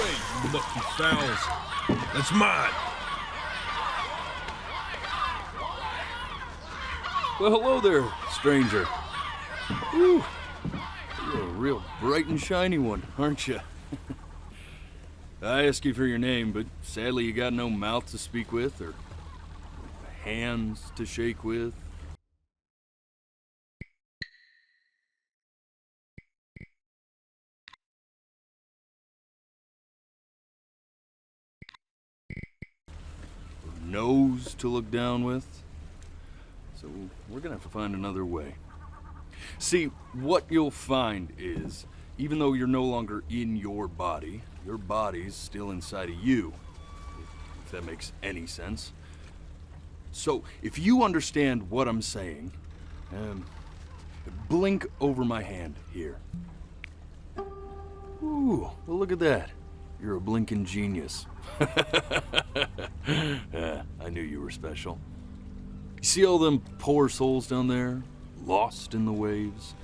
away, you lucky fowls. That's mine. Well, hello there, stranger. Ooh, you're a real bright and shiny one, aren't you? I asked you for your name, but sadly you got no mouth to speak with or hands to shake with. Or nose to look down with. So we're gonna have to find another way. See, what you'll find is, even though you're no longer in your body's still inside of you, if that makes any sense. So, if you understand what I'm saying, blink over my hand here. Ooh, well look at that. You're a blinking genius. I knew you were special. You see all them poor souls down there, lost in the waves?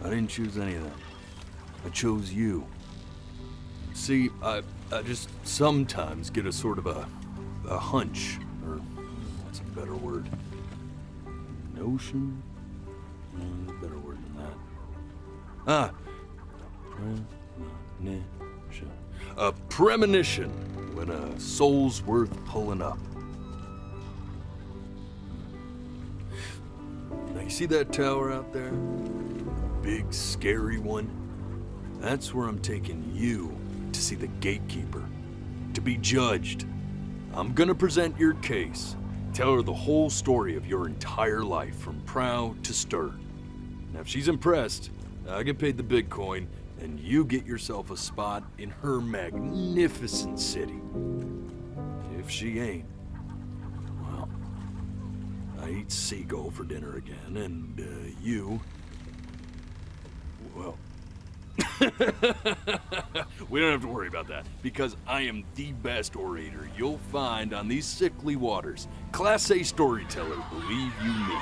I didn't choose any of them. I chose you. See, I just sometimes get a sort of a hunch, or what's a better word? Notion? No, better word than that. Premonition. A premonition when a soul's worth pulling up. Now you see that tower out there? Big, scary one? That's where I'm taking you to see the gatekeeper, to be judged. I'm gonna present your case, tell her the whole story of your entire life, from prow to stern. Now if she's impressed, I get paid the big coin, and you get yourself a spot in her magnificent city. If she ain't, well, I eat seagull for dinner again, and you, well, we don't have to worry about that, because I am the best orator you'll find on these sickly waters. Class A storyteller, believe you me.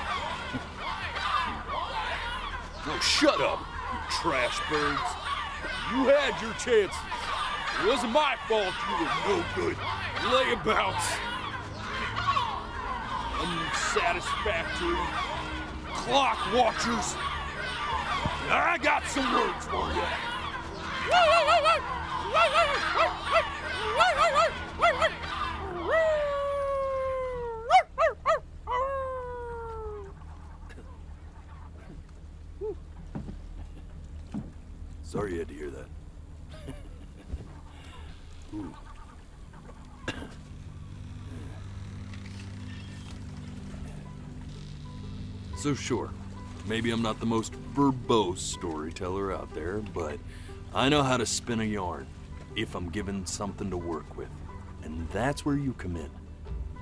Oh, shut up, you trash birds. You had your chances. It wasn't my fault you were no good. Layabouts. Unsatisfactory. Clock watchers. I got some words for you. Sorry you had to hear that. Ooh. So sure, maybe I'm not the most verbose storyteller out there, but I know how to spin a yarn if I'm given something to work with. And that's where you come in.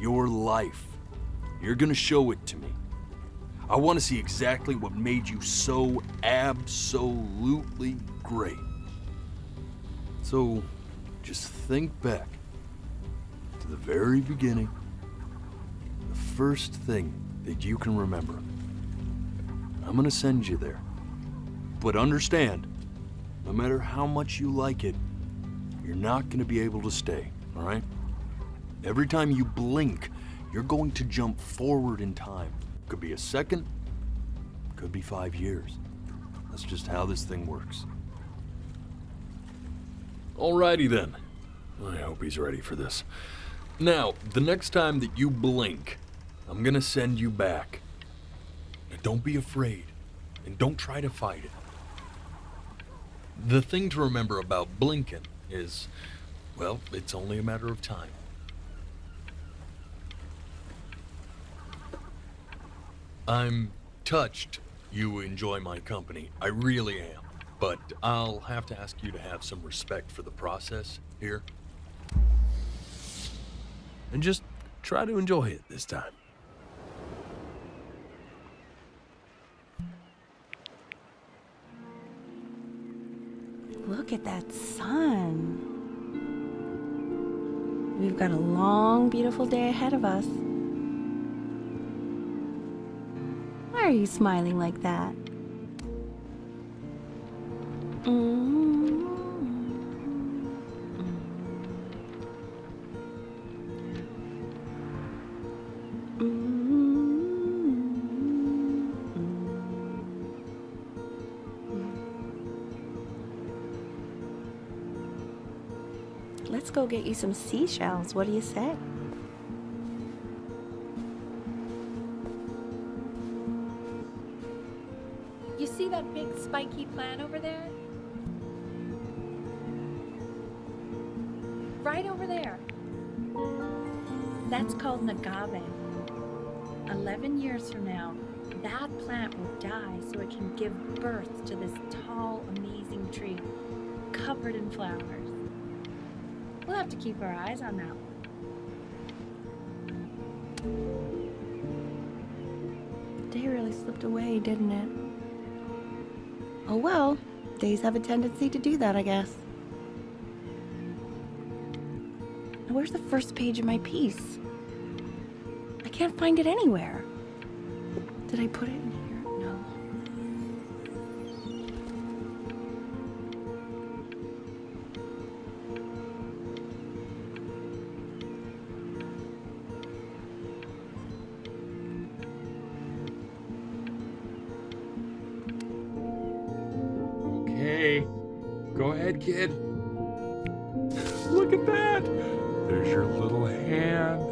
Your life. You're gonna show it to me. I want to see exactly what made you so absolutely great. So, just think back to the very beginning, the first thing that you can remember. I'm gonna send you there. But understand, no matter how much you like it, you're not gonna be able to stay, all right? Every time you blink, you're going to jump forward in time. Could be a second, could be 5 years. That's just how this thing works. Alrighty then. I hope he's ready for this. Now, the next time that you blink, I'm gonna send you back. Now, don't be afraid, and don't try to fight it. The thing to remember about blinking is, well, it's only a matter of time. I'm touched you enjoy my company. I really am. But I'll have to ask you to have some respect for the process here. And just try to enjoy it this time. Look at that sun. We've got a long, beautiful day ahead of us. Why are you smiling like that? let's go get you some seashells. What do you say? You see that big spiky plant over there? Right over there. That's called an agave. 11 years from now, that plant will die so it can give birth to this tall, amazing tree covered in flowers. We'll have to keep our eyes on that one. The day really slipped away, didn't it? Oh well, days have a tendency to do that, I guess. Now, where's the first page of my piece? I can't find it anywhere. Did I put it in here? No. Okay, go ahead, kid. Look at that. There's your little hand.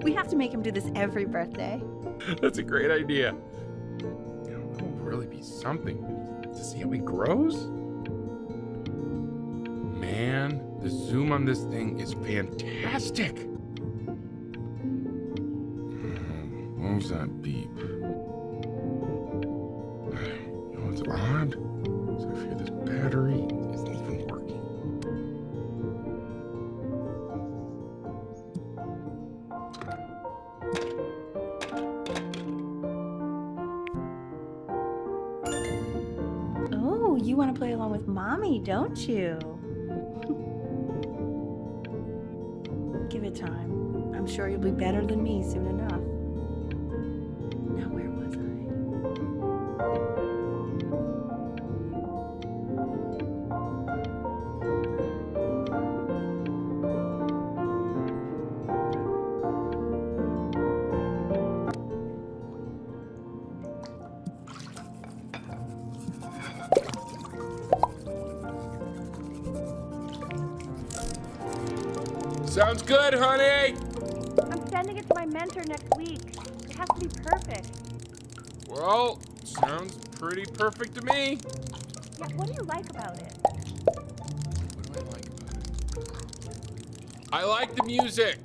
We have to make him do this every birthday. That's a great idea. It'll really be something to see how he grows. Man, the zoom on this thing is fantastic. What was that beep? You know, it's odd. So I fear this battery isn't even working. Oh, you want to play along with Mommy, don't you? Give it time. I'm sure you'll be better than me soon enough. Now, where was Sounds good, honey. I'm sending it to my mentor next week. It has to be perfect. Well, sounds pretty perfect to me. Yeah, what do you like about it? What do I like about it? I like the music.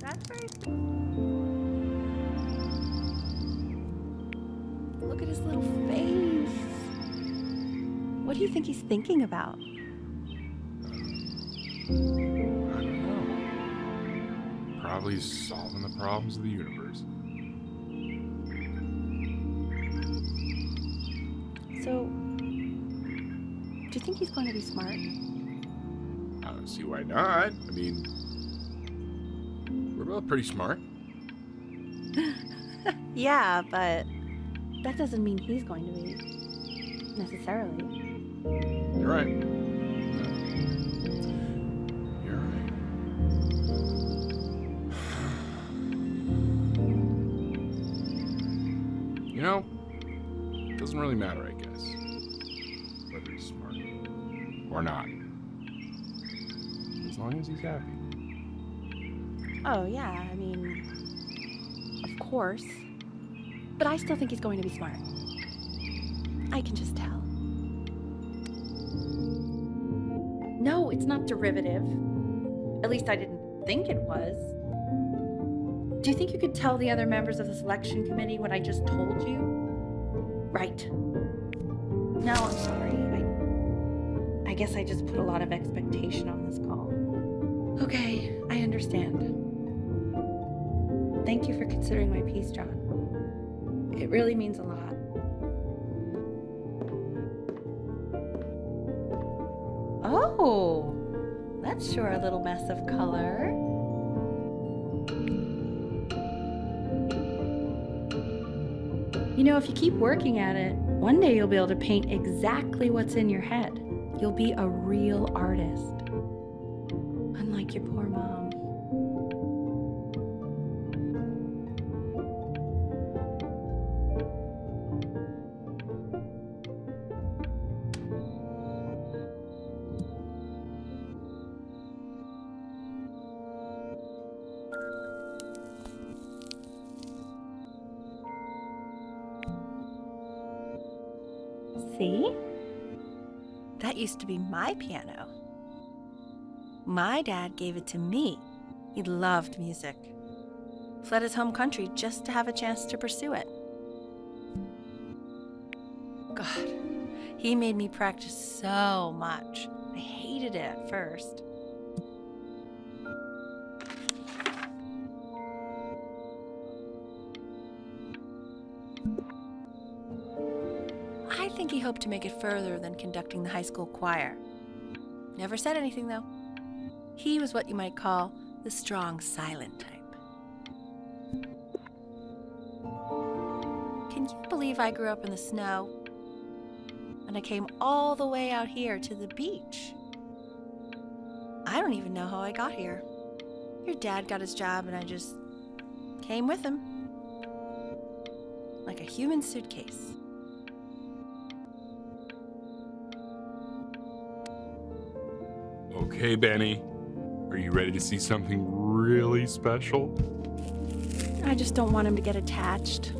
That's very... Look at his little face. What do you think he's thinking about? I don't know. Probably solving the problems of the universe. So, do you think he's going to be smart? I don't see why not. I mean, we're both pretty smart. Yeah, but that doesn't mean he's going to be. Necessarily. You're right. You're right. You know, it doesn't really matter, I guess, whether he's smart or not. As long as he's happy. Oh, yeah, I mean, of course. But I still think he's going to be smart. I can just tell. No, it's not derivative. At least I didn't think it was. Do you think you could tell the other members of the selection committee what I just told you? Right. No, I'm sorry. I guess I just put a lot of expectation on this call. Okay, I understand. Thank you for considering my piece, John. It really means a lot. Oh, that's sure a little mess of color. You know, if you keep working at it, one day you'll be able to paint exactly what's in your head. You'll be a real artist. Unlike your poor mom. See? That used to be my piano. My dad gave it to me. He loved music. Fled his home country just to have a chance to pursue it. God, he made me practice so much. I hated it at first. I think he hoped to make it further than conducting the high school choir. Never said anything, though. He was what you might call the strong, silent type. Can you believe I grew up in the snow? And I came all the way out here to the beach. I don't even know how I got here. Your dad got his job and I just came with him. Like a human suitcase. Okay, Benny. Are you ready to see something really special? I just don't want him to get attached.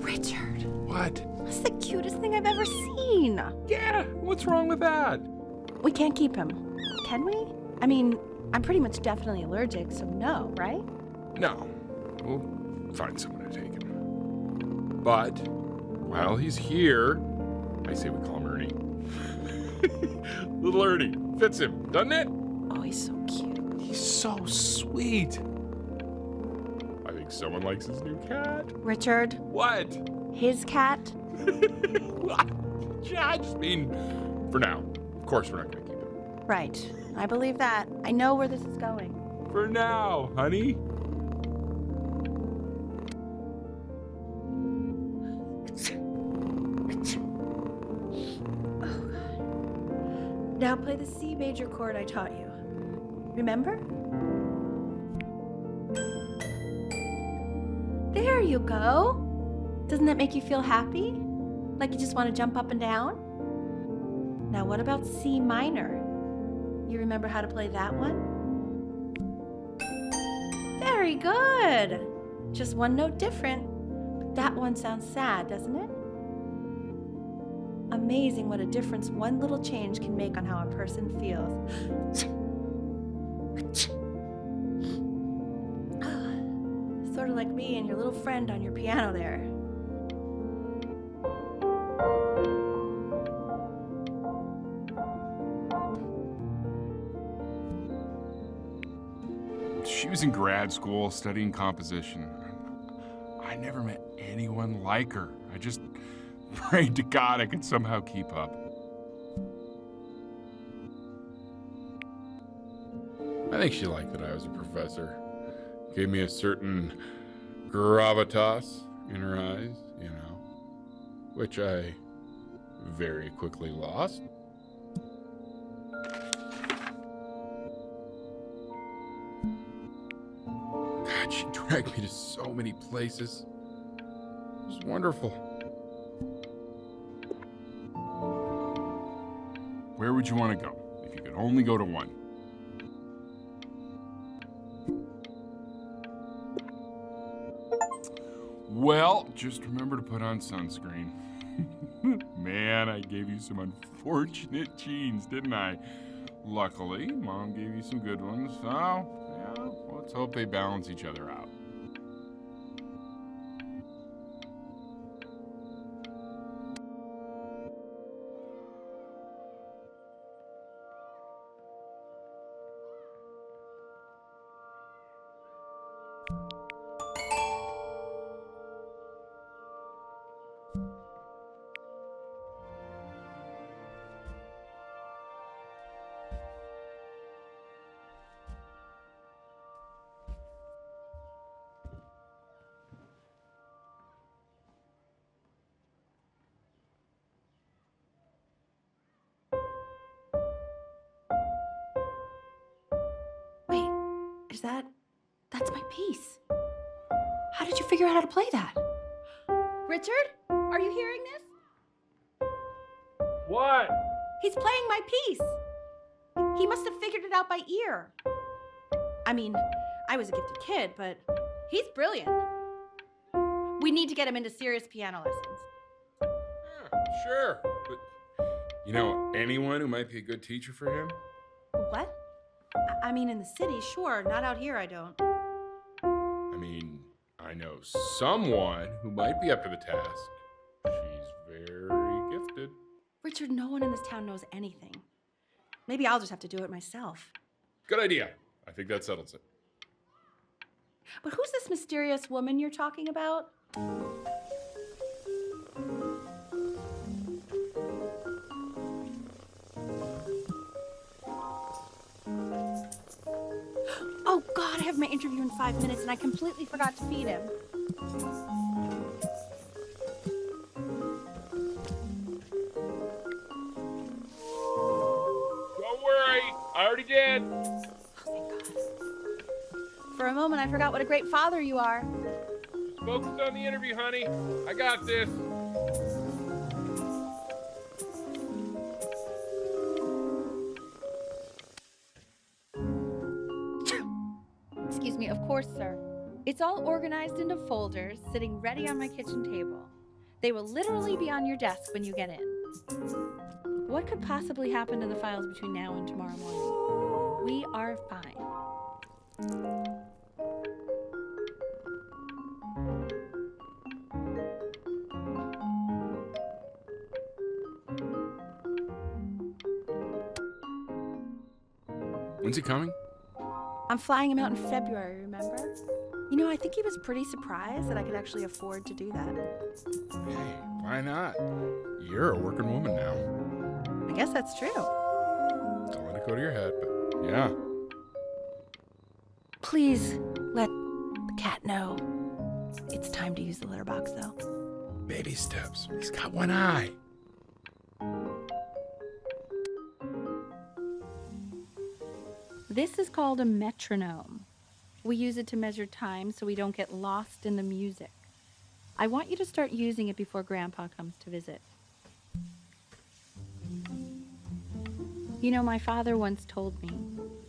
Richard, What? that's the cutest thing I've ever seen. Yeah, what's wrong with that? We can't keep him, can we? I mean, I'm pretty much definitely allergic, so no, right? No. We'll find someone to take him. But, while he's here, I say we call him Ernie. Little Ernie. Fits him, doesn't it? Oh, he's so cute. He's so sweet. I think someone likes his new cat. Richard, What? his cat? Yeah, I just mean, for now. Of course, we're not going to keep him. Right, I believe that. I know where this is going. For now, honey. Now play the C major chord I taught you. Remember? There you go. Doesn't that make you feel happy? Like you just want to jump up and down? Now what about C minor? You remember how to play that one? Very good. Just one note different. But that one sounds sad, doesn't it? Amazing what a difference one little change can make on how a person feels. Sort of like me and your little friend on your piano there. She was in grad school studying composition. I never met anyone like her. I just prayed to God I could somehow keep up. I think she liked that I was a professor. Gave me a certain gravitas in her eyes, you know, which I very quickly lost. God, she dragged me to so many places. It was wonderful. Where would you want to go if you could only go to one? Well, just remember to put on sunscreen. Man, I gave you some unfortunate genes, didn't I? Luckily, Mom gave you some good ones, so yeah, let's hope they balance each other out. Wait, that's my piece. How did you figure out how to play that? Richard, are you hearing this? What? He's playing my piece. He must have figured it out by ear. I mean, I was a gifted kid, but he's brilliant. We need to get him into serious piano lessons. Yeah, sure. But you know anyone who might be a good teacher for him? What? I mean, in the city, sure. Not out here, I don't. I mean, I know someone who might be up to the task. She's very gifted. Richard, no one in this town knows anything. Maybe I'll just have to do it myself. Good idea. I think that settles it. But who's this mysterious woman you're talking about? Oh God, I have my interview in 5 minutes and I completely forgot to feed him. Don't worry, I already did. Oh, thank God. For a moment, I forgot what a great father you are. Just focus on the interview, honey. I got this. Excuse me, of course, sir. It's all organized into folders, sitting ready on my kitchen table. They will literally be on your desk when you get in. What could possibly happen to the files between now and tomorrow morning? We are fine. When's he coming? I'm flying him out in February, remember? You know, I think he was pretty surprised that I could actually afford to do that. Hey, why not? You're a working woman now. I guess that's true. Don't let it go to your head, but yeah. Please let the cat know. It's time to use the litter box, though. Baby steps. He's got one eye. This is called a metronome. We use it to measure time so we don't get lost in the music. I want you to start using it before Grandpa comes to visit. You know, my father once told me,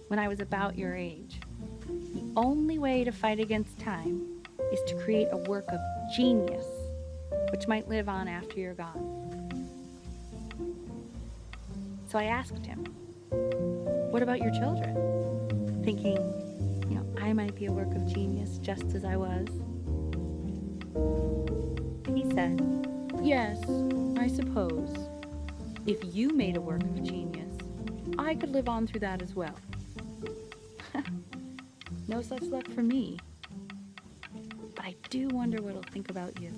when I was about your age, the only way to fight against time is to create a work of genius, which might live on after you're gone. So I asked him, what about your children? Thinking, you know, I might be a work of genius just as I was. He said, yes, I suppose. If you made a work of genius, I could live on through that as well. No such luck for me. But I do wonder what he'll think about you.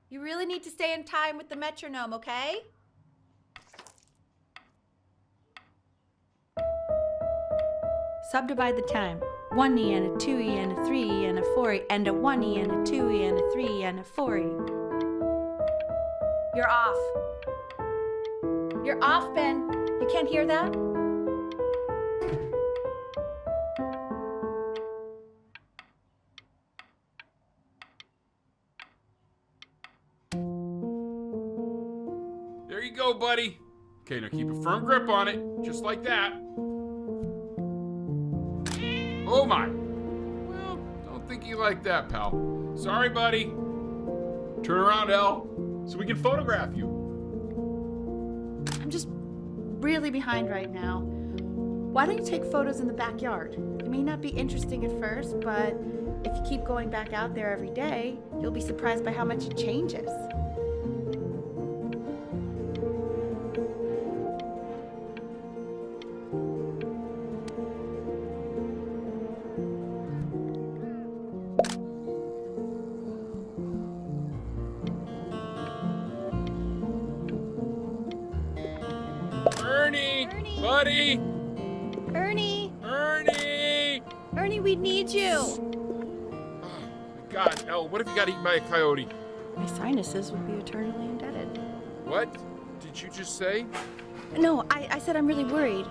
You really need to stay in time with the metronome, okay? Subdivide the time. 1E and a 2E and a 3E and a 4E and a 1E and a 2E and a 3E and a 4E. You're off. You're off, Ben. You can't hear that? There you go, buddy. Okay, now keep a firm grip on it, just like that. Oh my. Well, don't think you like that, pal. Sorry, buddy. Turn around, Elle, so we can photograph you. I'm just really behind right now. Why don't you take photos in the backyard? It may not be interesting at first, but if you keep going back out there every day, you'll be surprised by how much it changes. Ernie! Buddy! Ernie! Ernie! we need you. Oh, my God, Elle, what if you got eaten by a coyote? My sinuses would be eternally indebted. What did you just say? No, I said I'm really worried.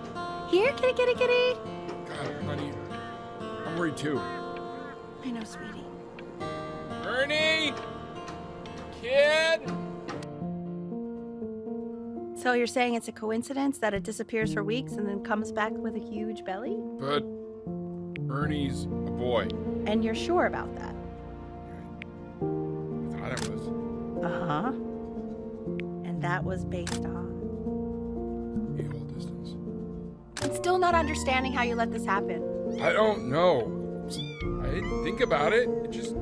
Here, kitty, kitty, kitty. God, honey, I'm worried too. I know, sweetie. Ernie! Kid! So you're saying it's a coincidence that it disappears for weeks and then comes back with a huge belly? But Ernie's a boy. And you're sure about that? I thought it was. Uh-huh. And that was based on? Equal distance. I'm still not understanding how you let this happen. I don't know. I didn't think about it. It just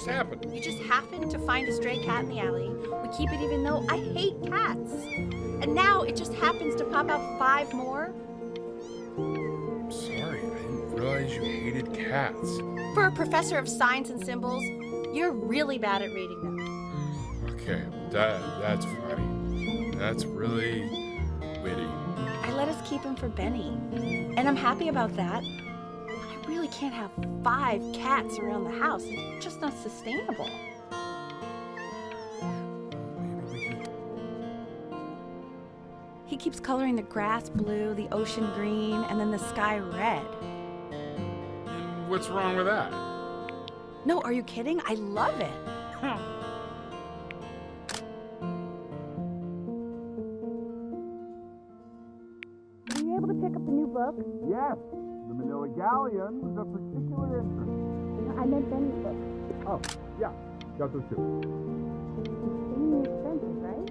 happened. You just happened to find a stray cat in the alley. We keep it even though I hate cats. And now it just happens to pop out 5 more? I'm sorry, I didn't realize you hated cats. For a professor of signs and symbols, you're really bad at reading them. Okay, that's funny. That's really witty. I let us keep him for Benny. And I'm happy about that. But I really can't have 5 cats around the house. It's just not sustainable. He keeps coloring the grass blue, the ocean green, and then the sky red. And what's wrong with that? No, are you kidding? I love it. Were you able to pick up the new book? Yes, the Manila Galleon was of particular interest. I meant Benny's book. Oh, yeah, got those too. Insanely expensive, right?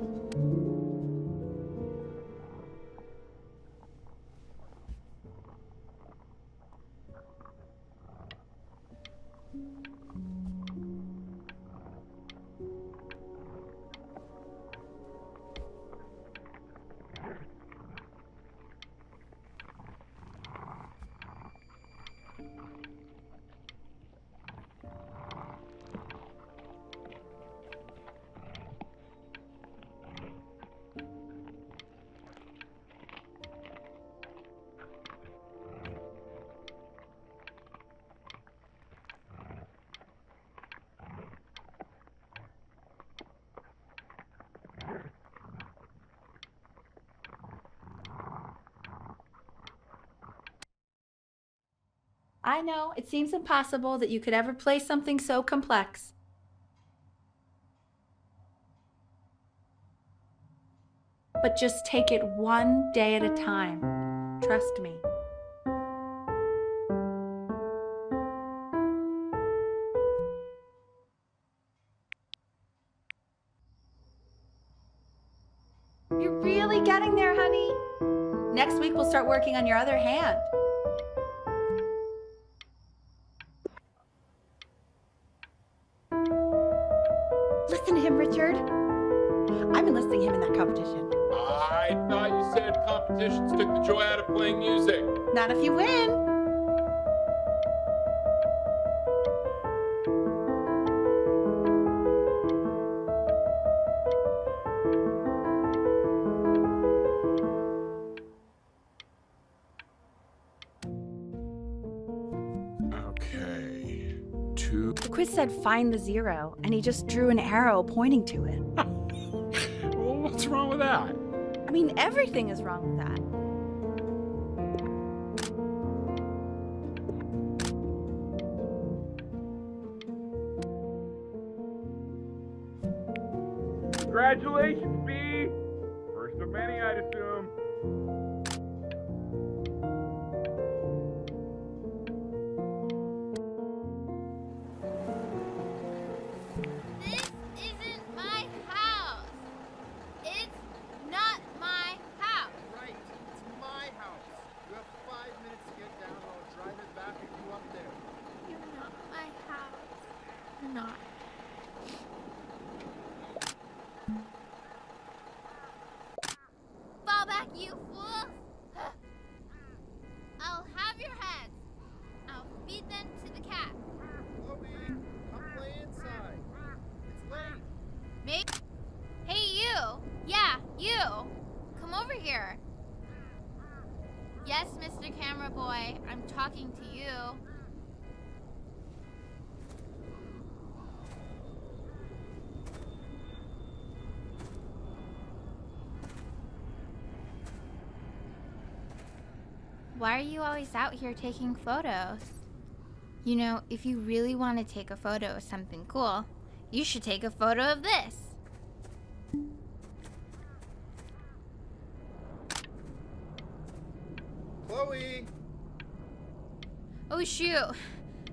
I know, it seems impossible that you could ever play something so complex. But just take it one day at a time. Trust me. You're really getting there, honey. Next week we'll start working on your other hand. Listen to him, Richard. I'm enlisting him in that competition. I thought you said competitions took the joy out of playing music. Not if you win. Okay. 2. The quiz said find the 0, and he just drew an arrow pointing to it. Well, what's wrong with that? I mean, everything is wrong with that. Congratulations, B! First of many, I'd assume. This isn't my house. It's not my house. Right, it's my house. You have 5 minutes to get down, or I'll drive it back and you up there. You're not my house. You're not. Fall back, you fool! I'll have your heads. I'll feed them to the cat. Chloe, come play inside. It's late. Maybe. Hey, you! Yeah, you! Come over here. Yes, Mr. Camera Boy. boy. I'm talking to you. Why are you always out here taking photos? You know, if you really want to take a photo of something cool, you should take a photo of this. Chloe! Oh shoot,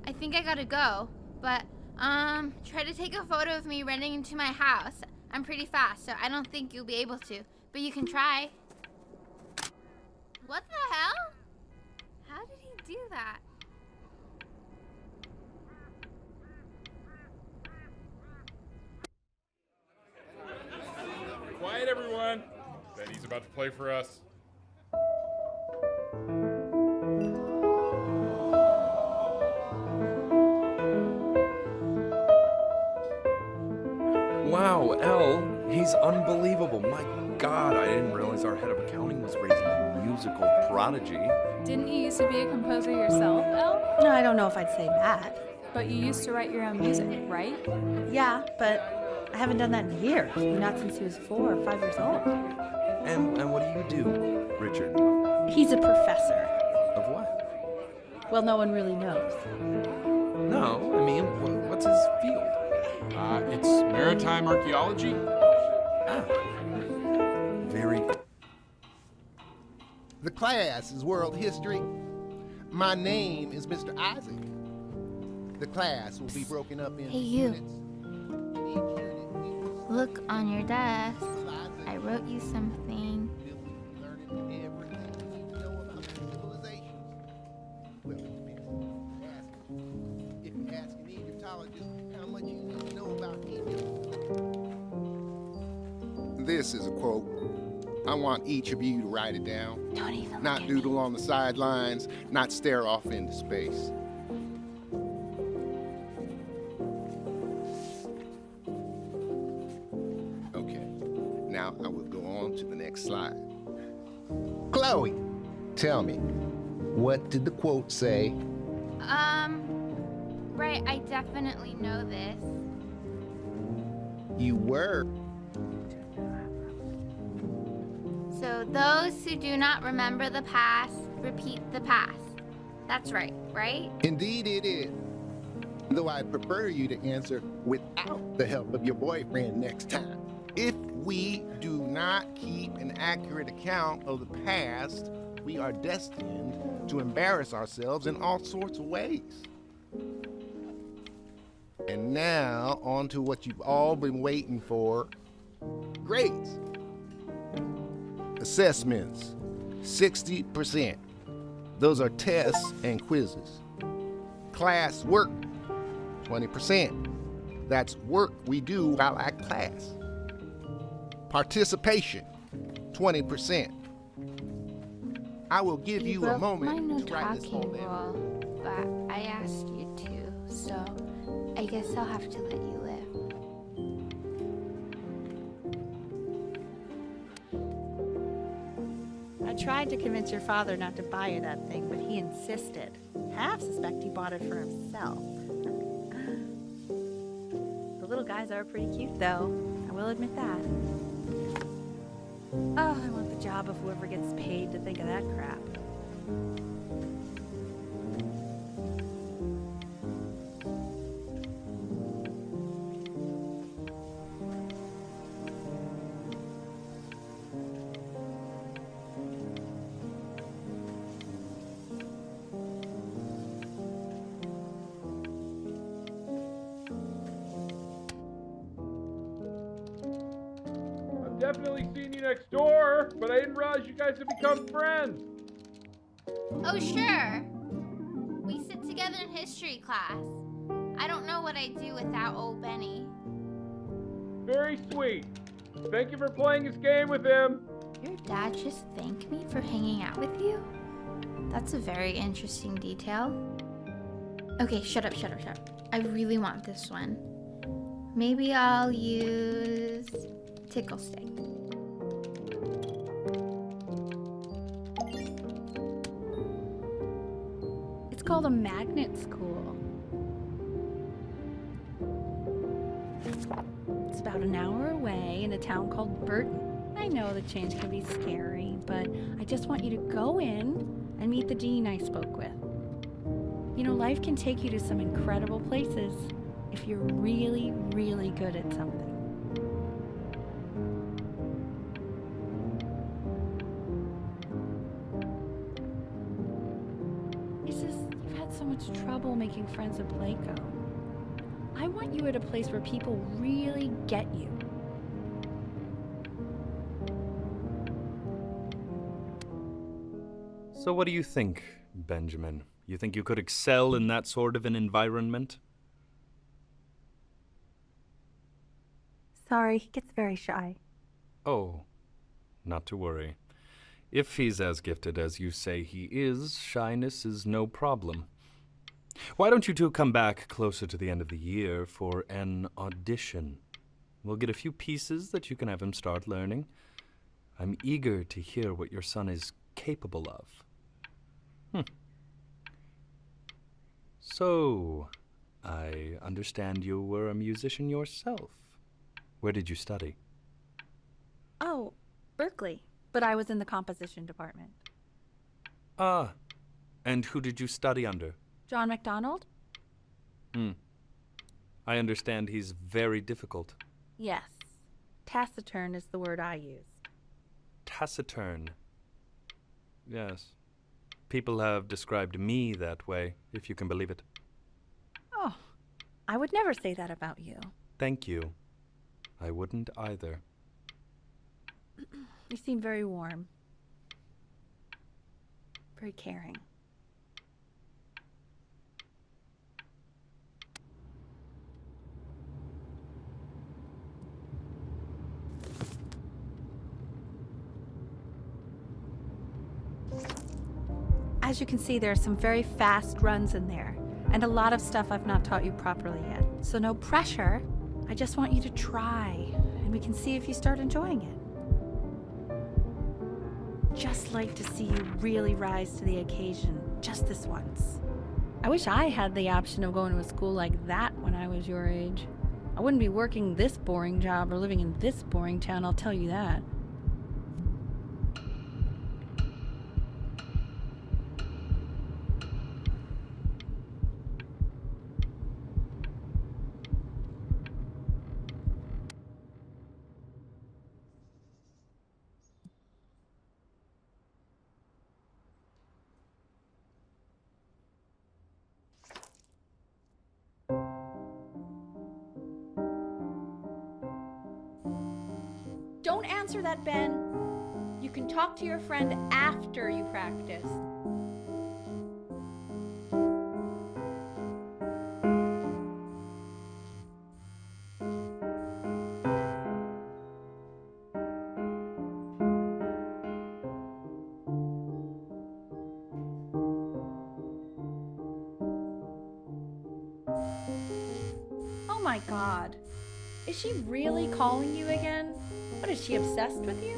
I think I gotta go. But, try to take a photo of me running into my house. I'm pretty fast, so I don't think you'll be able to, but you can try. What the hell? How did he do that? Quiet, everyone. Betty's about to play for us. Wow, Elle, he's unbelievable. My God, I didn't realize our head of accounting was raising a musical prodigy. Didn't you used to be a composer yourself, Elle? No, I don't know if I'd say that. But you used to write your own music, right? Yeah, but I haven't done that in years. Not since he was 4 or 5 years old. And what do you do, Richard? He's a professor. Of what? Well, no one really knows. No, I mean, what's his field? It's maritime archaeology. Ah, very. The class is world history. My name is Mr. Isaac. The class will be broken up into Hey, you. units. Each unit meets Look on your desk. Isaac. I wrote you something. We'll be learning everything you need to know about civilization. Well, it depends. If you ask an Egyptologist how much you need to know about Egypt. This is a quote. I want each of you to write it down. Don't even Not look at me. doodle on the sidelines, not stare off into space. Okay, now I will go on to the next slide. Chloe, tell me, what did the quote say? Right, I definitely know this. You were. So those who do not remember the past, repeat the past. That's right, right? Indeed it is. Though I'd prefer you to answer without the help of your boyfriend next time. If we do not keep an accurate account of the past, we are destined to embarrass ourselves in all sorts of ways. And now, on to what you've all been waiting for. Grades. Assessments, 60%. Those are tests and quizzes. Class work, 20%. That's work we do while at class. Participation, 20%. I will give you a broke my moment no to write this whole talking thing. rule, but I asked you to, so I guess I'll have to let you live. I tried to convince your father not to buy you that thing, but he insisted. Half suspect he bought it for himself. The little guys are pretty cute, though. I will admit that. Oh, I want the job of whoever gets paid to think of that crap. I've definitely seen you next door, but I didn't realize you guys had become friends. Oh, sure. We sit together in history class. I don't know what I'd do without old Benny. Very sweet. Thank you for playing this game with him. Your dad just thanked me for hanging out with you? That's a very interesting detail. Okay, shut up. I really want this one. Maybe I'll use tickle stick. called a magnet school. It's about an hour away in a town called Burton. I know the change can be scary, but I just want you to go in and meet the dean I spoke with. You know, life can take you to some incredible places if you're really, really good at something. It's just, you've had so much trouble making friends at Playco. I want you at a place where people really get you. So what do you think, Benjamin? You think you could excel in that sort of an environment? Sorry, he gets very shy. Oh, not to worry. If he's as gifted as you say he is, shyness is no problem. Why don't you two come back closer to the end of the year for an audition? We'll get a few pieces that you can have him start learning. I'm eager to hear what your son is capable of. So, I understand you were a musician yourself. Where did you study? Oh, Berkeley. But I was in the composition department. Ah, and who did you study under? John MacDonald? I understand he's very difficult. Yes. Taciturn is the word I used. Taciturn. Yes. People have described me that way, if you can believe it. Oh, I would never say that about you. Thank you. I wouldn't either. You seem very warm. Very caring. As you can see, there are some very fast runs in there, and a lot of stuff I've not taught you properly yet. So no pressure. I just want you to try, and we can see if you start enjoying it. Just like to see you really rise to the occasion, just this once. I wish I had the option of going to a school like that when I was your age. I wouldn't be working this boring job or living in this boring town, I'll tell you that. Don't answer that, Ben. You can talk to your friend after you practice. Oh my God. Is she really calling you again? What, is she obsessed with you?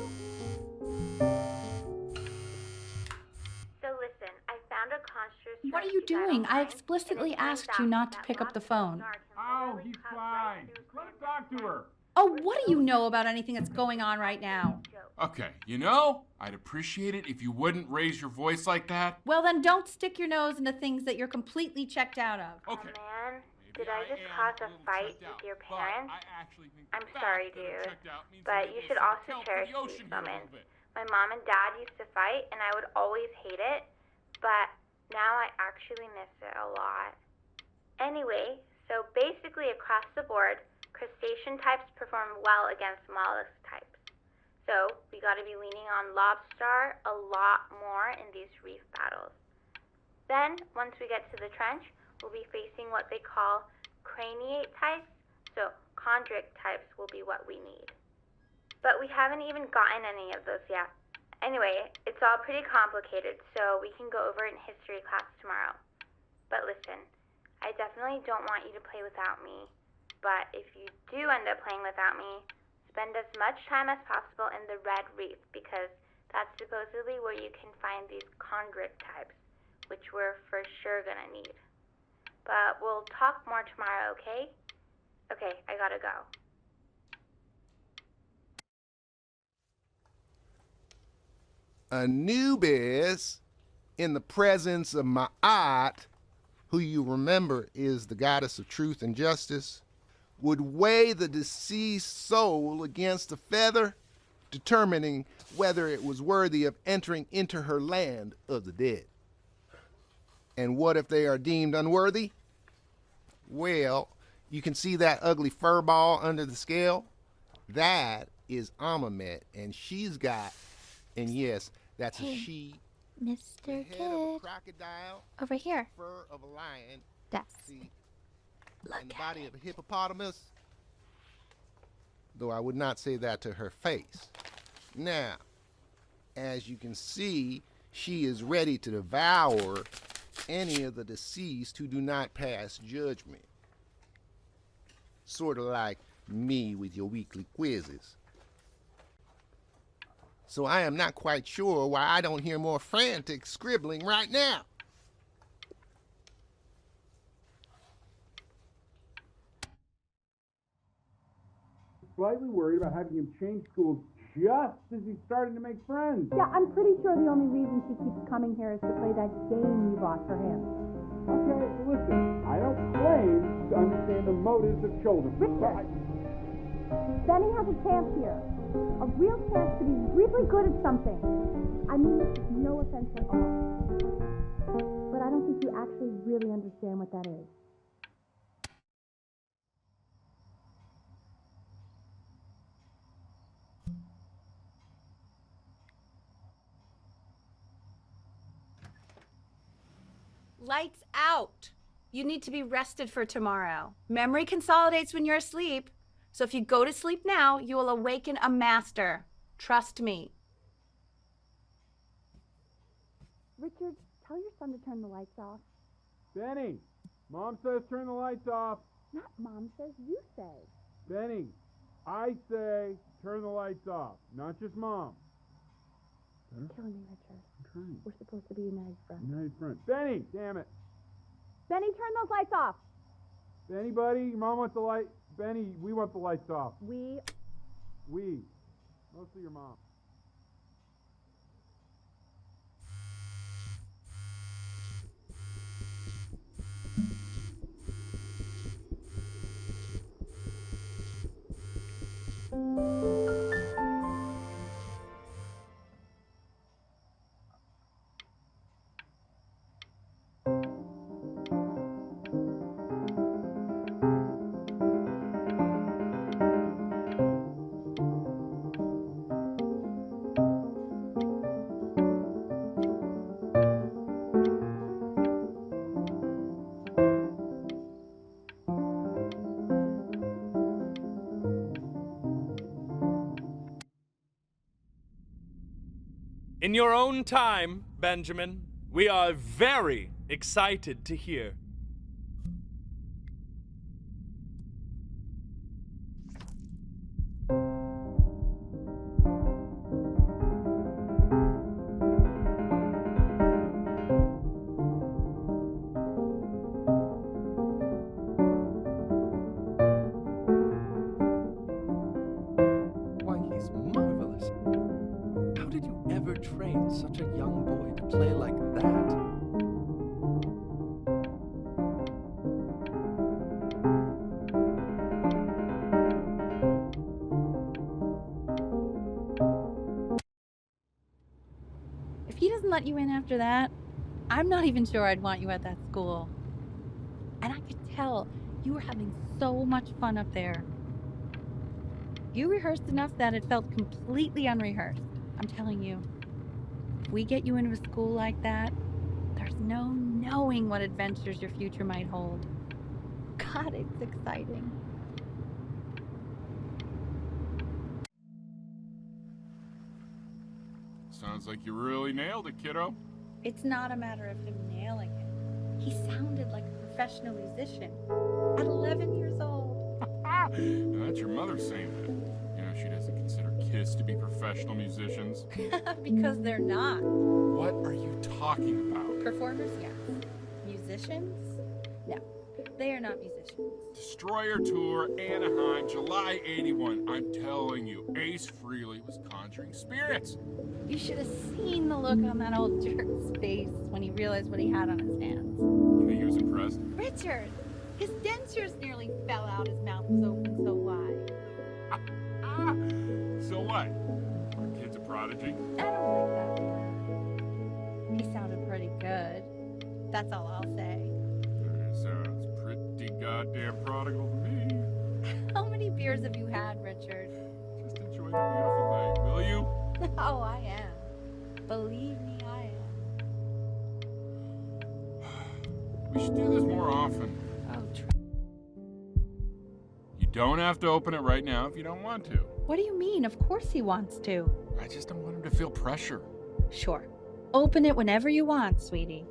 So listen, I found a construct. What are you doing? I explicitly asked you not to pick up the phone. Oh, he's fine. Let him talk to her. Oh, what do you know about anything that's going on right now? Okay, you know, I'd appreciate it if you wouldn't raise your voice like that. Well, then don't stick your nose into things that you're completely checked out of. Okay. Oh man, did I just cause a fight with your parents? I'm sorry, dude, but you should also cherish these moments. My mom and dad used to fight, and I would always hate it, but now I actually miss it a lot. Anyway, so basically across the board, crustacean types perform well against mollusk types. So we gotta be leaning on lobster a lot more in these reef battles. Then, once we get to the trench, we'll be facing what they call craniate types, so chondric types will be what we need. But we haven't even gotten any of those yet. Anyway, it's all pretty complicated, so we can go over it in history class tomorrow. But listen, I definitely don't want you to play without me, but if you do end up playing without me, spend as much time as possible in the red reef, because that's supposedly where you can find these chondric types, which we're for sure gonna need. But we'll talk more tomorrow, okay? Okay, I gotta go. Anubis, in the presence of Ma'at, who you remember is the goddess of truth and justice, would weigh the deceased soul against a feather, determining whether it was worthy of entering into her land of the dead. And what if they are deemed unworthy? Well, you can see that ugly fur ball under the scale? That is Amamet, and she's got, and yes, that's a she, the Mr. head of a Kid. crocodile, Over here. fur of a lion, That's. see, Look and the at body it. of a hippopotamus, though I would not say that to her face. Now, as you can see, she is ready to devour any of the deceased who do not pass judgment. Sort of like me with your weekly quizzes. So I am not quite sure why I don't hear more frantic scribbling right now. Slightly worried about having him change schools just as he's starting to make friends. Yeah, I'm pretty sure the only reason she keeps coming here is to play that game you bought for him. Okay, listen, I don't claim to understand the motives of children. Richard! Benny has a chance here. A real chance to be really good at something. I mean this with no offense at all. But I don't think you actually really understand what that is. Lights out. You need to be rested for tomorrow. Memory consolidates when you're asleep. So if you go to sleep now, you will awaken a master. Trust me. Richard, tell your son to turn the lights off. Benny, Mom says turn the lights off. Not Mom says, you say. Benny, I say turn the lights off, not just Mom. You're killing me, Richard. I'm trying. We're supposed to be united front. United front. Benny, damn it. Benny, turn those lights off. Benny, buddy, your Mom wants the light. Benny, we want the lights off. We. Mostly your mom. In your own time, Benjamin, we are very excited to hear. Why, he's marvelous. How did you ever train such a young boy to play like that? If he doesn't let you in after that, I'm not even sure I'd want you at that school. And I could tell you were having so much fun up there. You rehearsed enough that it felt completely unrehearsed. I'm telling you, if we get you into a school like that, there's no knowing what adventures your future might hold. God, it's exciting. Sounds like you really nailed it, kiddo. It's not a matter of him nailing it. He sounded like a professional musician at 11 years old. Now, that's your mother saying that. You know, she doesn't consider kids to be professional musicians. Because they're not. What are you talking about? Performers, yes. Musicians? No, they are not musicians. Destroyer Tour, Anaheim, July 81. I'm telling you, Ace Frehley was conjuring spirits. You should have seen the look on that old jerk's face when he realized what he had on his hands. You think he was impressed? Richard, his dentures nearly fell out. His mouth was open so wide. So what? Our kid's a prodigy? I don't like that word. He sounded pretty good. That's all I'll say. Sounds pretty goddamn prodigal to me. How many beers have you had, Richard? Just enjoy the beautiful night, will you? Oh, I am. Believe me, I am. We should do this more often. Oh, You don't have to open it right now if you don't want to. what do you mean? Of course he wants to. I just don't want him to feel pressure. Sure. Open it whenever you want, sweetie.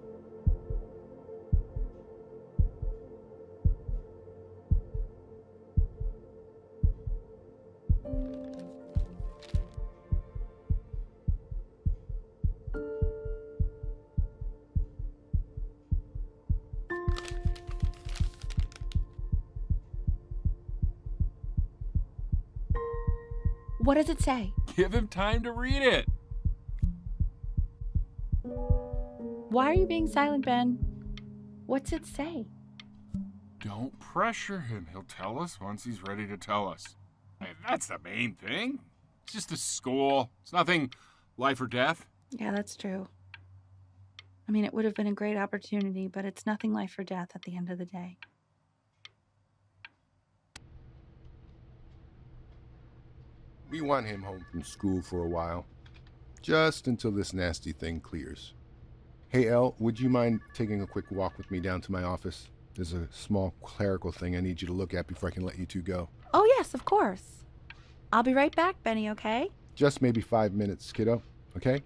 What does it say? Give him time to read it. Why are you being silent, Ben? What's it say? Don't pressure him. He'll tell us once he's ready to tell us. Hey, that's the main thing. It's just a school. It's nothing life or death. Yeah, that's true. I mean, it would have been a great opportunity, but it's nothing life or death at the end of the day. We want him home from school for a while. Just until this nasty thing clears. Hey, Elle, would you mind taking a quick walk with me down to my office? There's a small clerical thing I need you to look at before I can let you two go. Oh, yes, of course. I'll be right back, Benny, okay? Just maybe 5 minutes, kiddo, okay?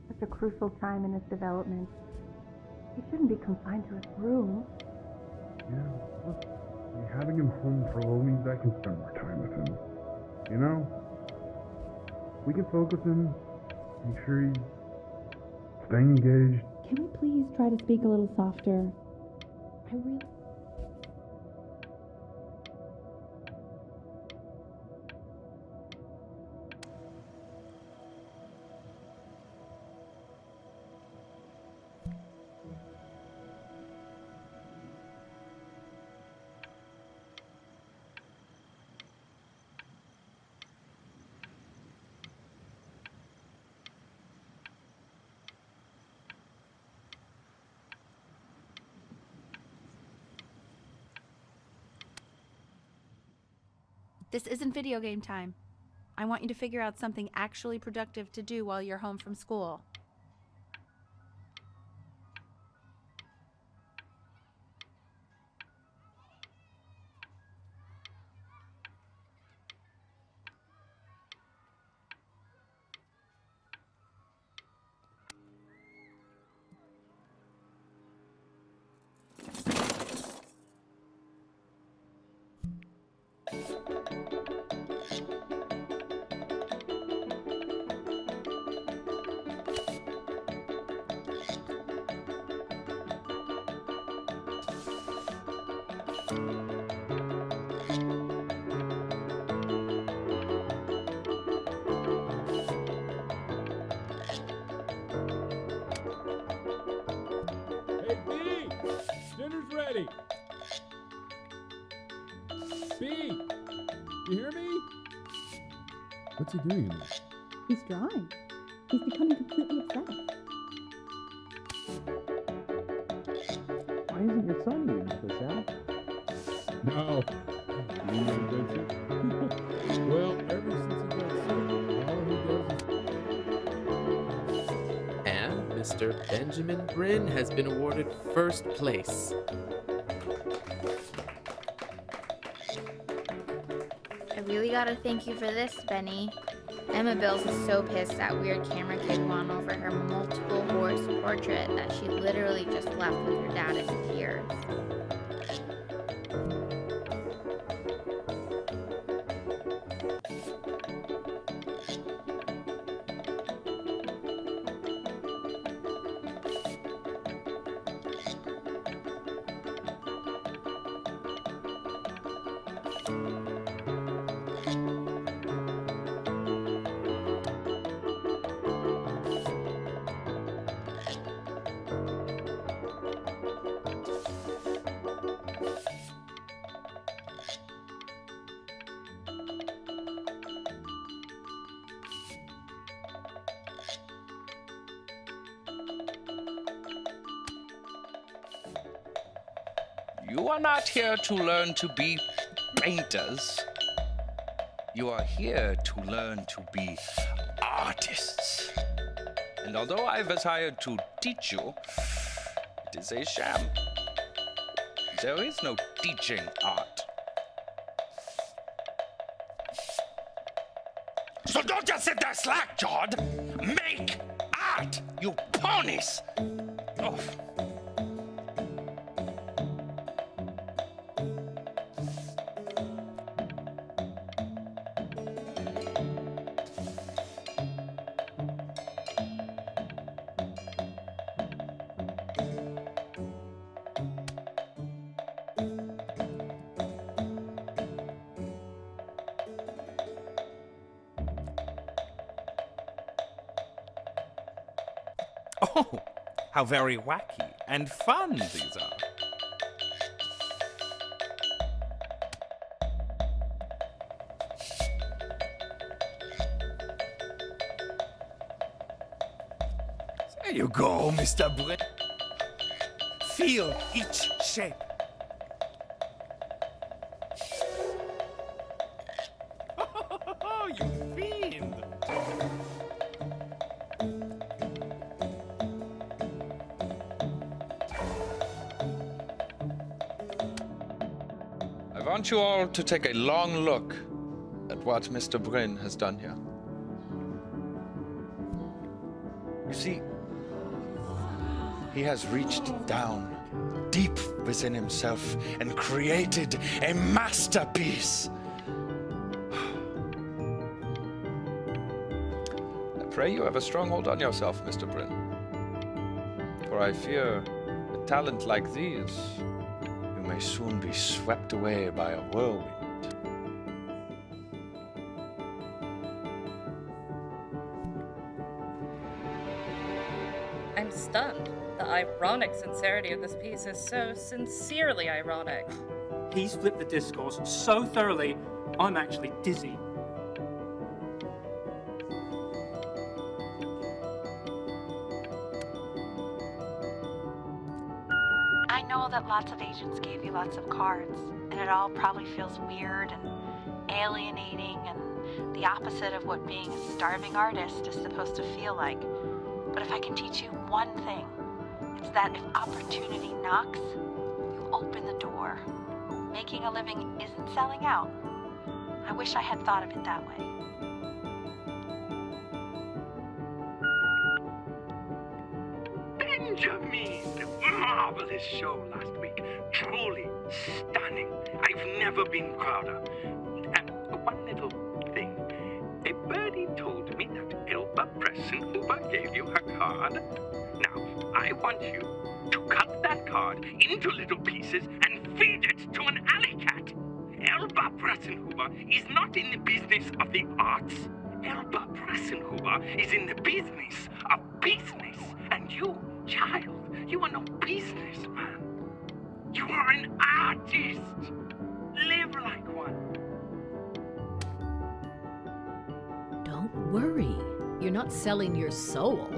Such a crucial time in his development. He shouldn't be confined to his room. Yeah, look, having him home for a little means I can spend more time with him. You know? We can focus him, make sure he's staying engaged. Can we please try to speak a little softer? I really... This isn't video game time. I want you to figure out something actually productive to do while you're home from school. Hey, B! Dinner's ready! Speak! You hear me? What's he doing in there? He's drawing. He's becoming completely obsessed. Why isn't your son doing this, Al? No. You know good shit? Well, ever since he got sick, all he does is... And Mr. Benjamin Bryn has been awarded first place. I really gotta thank you for this, Benny. Emma Bills is so pissed that weird camera kid won over her multiple horse portrait that she literally just left with her dad in tears. You are not here to learn to be painters. You are here to learn to be artists. And although I've hired to teach you, it is a sham. There is no teaching art. So don't just sit there slack-jawed. Make art, you ponies! Oh. Oh, how very wacky and fun these are. There you go, Mr. Brett. Feel each shape. Oh, you fiend! I want you all to take a long look at what Mr. Bryn has done here. You see, he has reached down deep within himself and created a masterpiece. I pray you have a strong hold on yourself, Mr. Bryn. For I fear a talent like these, you may soon be swept away by a whirlwind. I'm stunned. The ironic sincerity of this piece is so sincerely ironic. He's flipped the discourse so thoroughly, I'm actually dizzy. I know that lots of agents gave you lots of cards, and it all probably feels weird and alienating and the opposite of what being a starving artist is supposed to feel like. But if I can teach you one thing, it's that if opportunity knocks, you open the door. Making a living isn't selling out. I wish I had thought of it that way. Benjamin! Marvelous show last week. Truly stunning. I've never been prouder. And one little thing. A birdie told me that Elba Pressenhuber gave you her card. Now, I want you to cut that card into little pieces and feed it to an alley cat. Elba Pressenhuber is not in the business of the arts. Elba Pressenhuber is in the business of business. And you, child, you are no businessman. You are an artist. Live like one. worry. You're not selling your soul.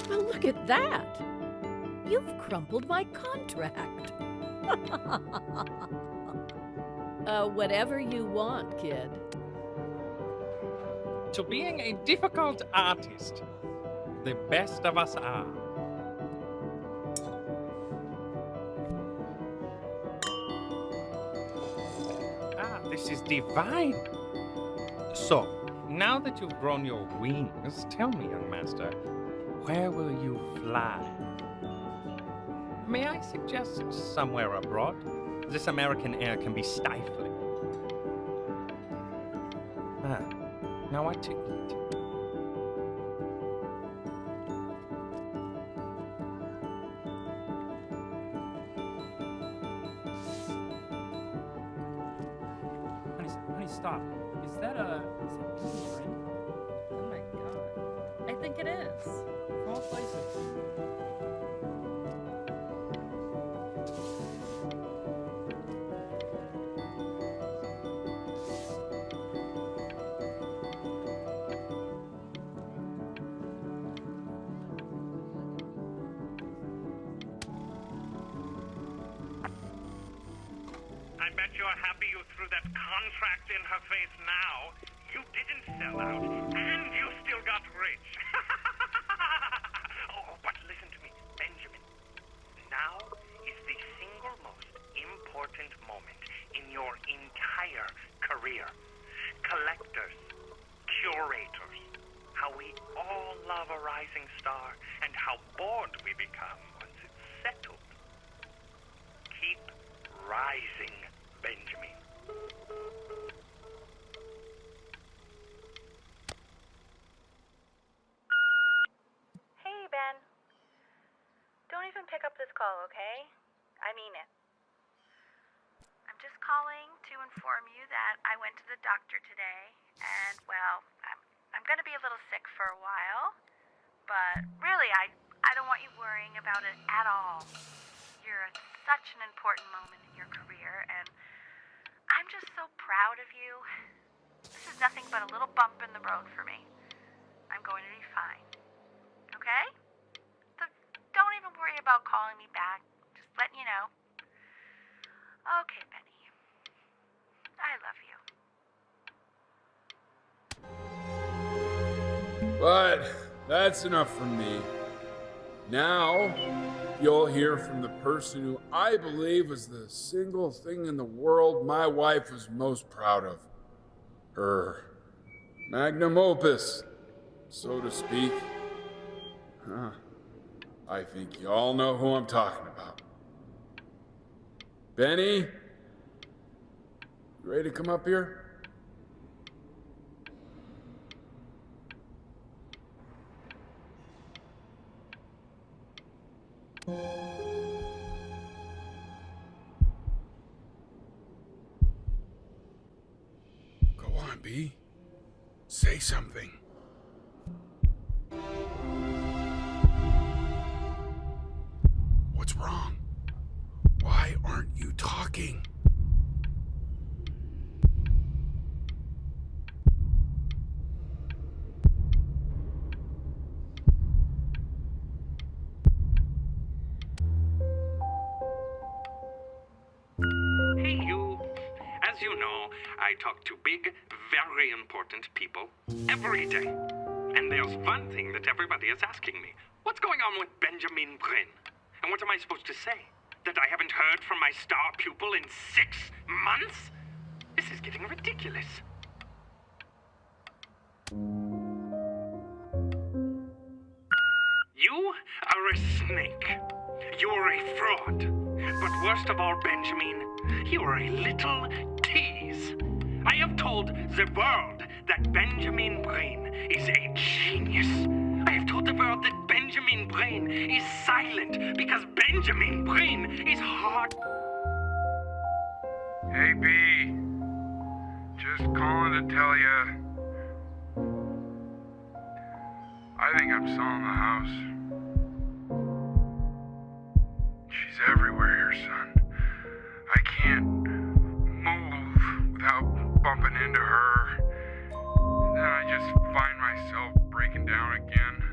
Well, look at that. You've crumpled my contract. Whatever you want, kid. To being a difficult artist, the best of us are. This is divine. So, now that you've grown your wings, tell me, young master, where will you fly? May I suggest somewhere abroad? This American air can be stifling. Now what to eat? Honey, stop. Is that friend? Oh my god. I think it is. Of all places. I bet you're happy you threw that contract in her face now. You didn't sell out, and you still got rich. Oh, but listen to me, Benjamin. Now is the single most important moment in your entire career. Collectors, curators, how we all love a rising star, and how bored we become once it's settled. Keep rising, Benjamin. Hey, Ben. Don't even pick up this call, okay? I mean it. I'm just calling to inform you that I went to the doctor today, and, well, I'm going to be a little sick for a while, but really, I don't want you worrying about it at all. You're at such an important moment in your career, and I'm just so proud of you. This is nothing but a little bump in the road for me. I'm going to be fine. Okay? So don't even worry about calling me back. Just letting you know. Okay, Benny. I love you. But that's enough from me. Now, you'll hear from the person who I believe was the single thing in the world my wife was most proud of. Her magnum opus, so to speak. I think you all know who I'm talking about. Benny? You ready to come up here? Go on, B. Say something. What's wrong? Why aren't you talking? Hey, you. As you know, I talk to big, very important people every day. And there's one thing that everybody is asking me. What's going on with Benjamin Brin? And what am I supposed to say? That I haven't heard from my star pupil in 6 months? This is getting ridiculous. You are a snake. You're a fraud. But worst of all, Benjamin, you're a little tease. I have told the world that Benjamin Brain is a genius. I have told the world that Benjamin Brain is silent because Benjamin Brain is hard. Hey, B. Just calling to tell you. I think I'm selling the house. She's everywhere here, son. I can't move without bumping into her. Then I just find myself breaking down again.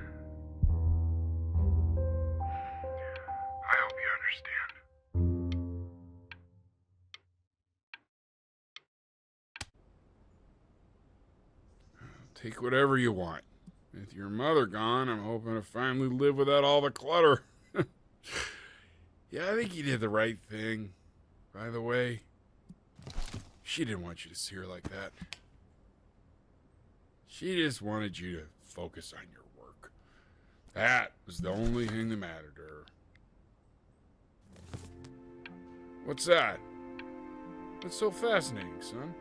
I hope you understand. Take whatever you want. With your mother gone, I'm hoping to finally live without all the clutter. Yeah, I think you did the right thing. By the way, she didn't want you to see her like that. She just wanted you to focus on your work. That was the only thing that mattered to her. What's that? What's so fascinating, son?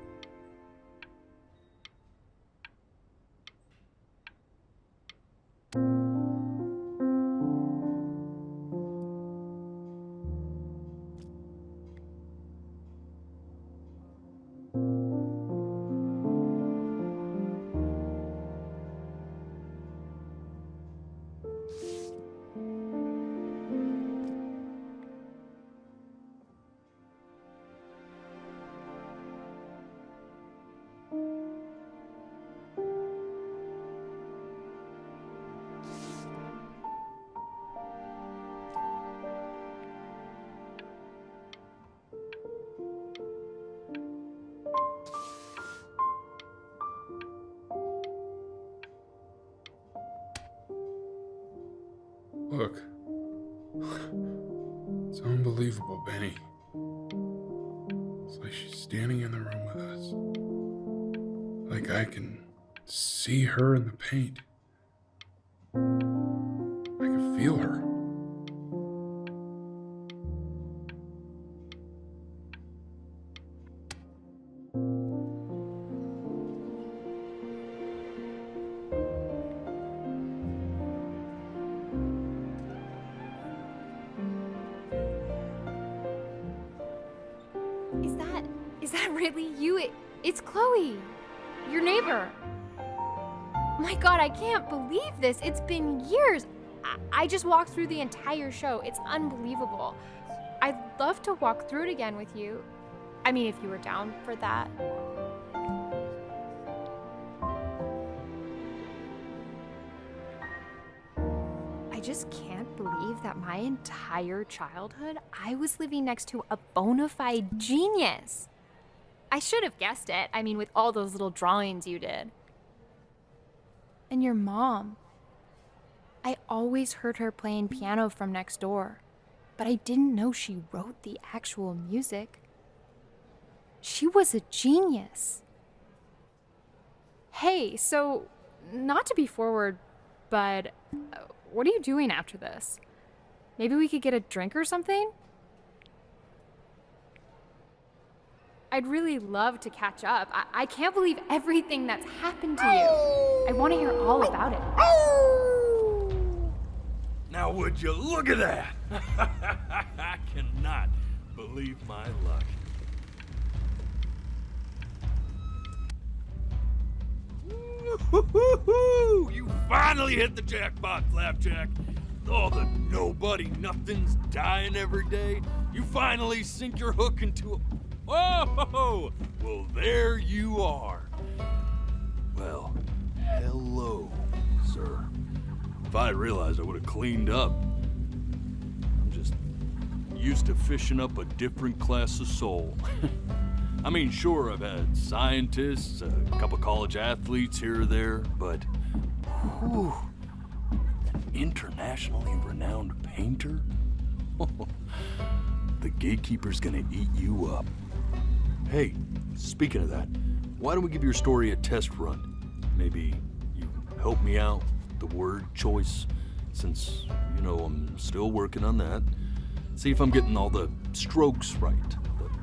Look. It's unbelievable, Benny. It's like she's standing in the room with us. Like I can see her in the paint. I can feel her. Is that really you? It's Chloe, your neighbor. My God, I can't believe this. It's been years. I just walked through the entire show. It's unbelievable. I'd love to walk through it again with you. I mean, if you were down for that. I just can't believe that my entire childhood, I was living next to a bona fide genius. I should have guessed it. I mean, with all those little drawings you did. And your mom. I always heard her playing piano from next door, but I didn't know she wrote the actual music. She was a genius. Hey, so, not to be forward, but what are you doing after this? Maybe we could get a drink or something? I'd really love to catch up. I can't believe everything that's happened to you. I want to hear all about it. Now would you look at that? I cannot believe my luck. Woo-hoo-hoo-hoo! You finally hit the jackpot, Flapjack. All the nobody nothings dying every day. You finally sink your hook into a... Whoa! Well, there you are. Well, hello, sir. If I had realized, I would have cleaned up. I'm just used to fishing up a different class of soul. I mean, sure, I've had scientists, a couple college athletes here or there, but whew, an internationally renowned painter? The gatekeeper's gonna eat you up. Hey, speaking of that, why don't we give your story a test run? Maybe you help me out with the word choice, since, you know, I'm still working on that. See if I'm getting all the strokes right,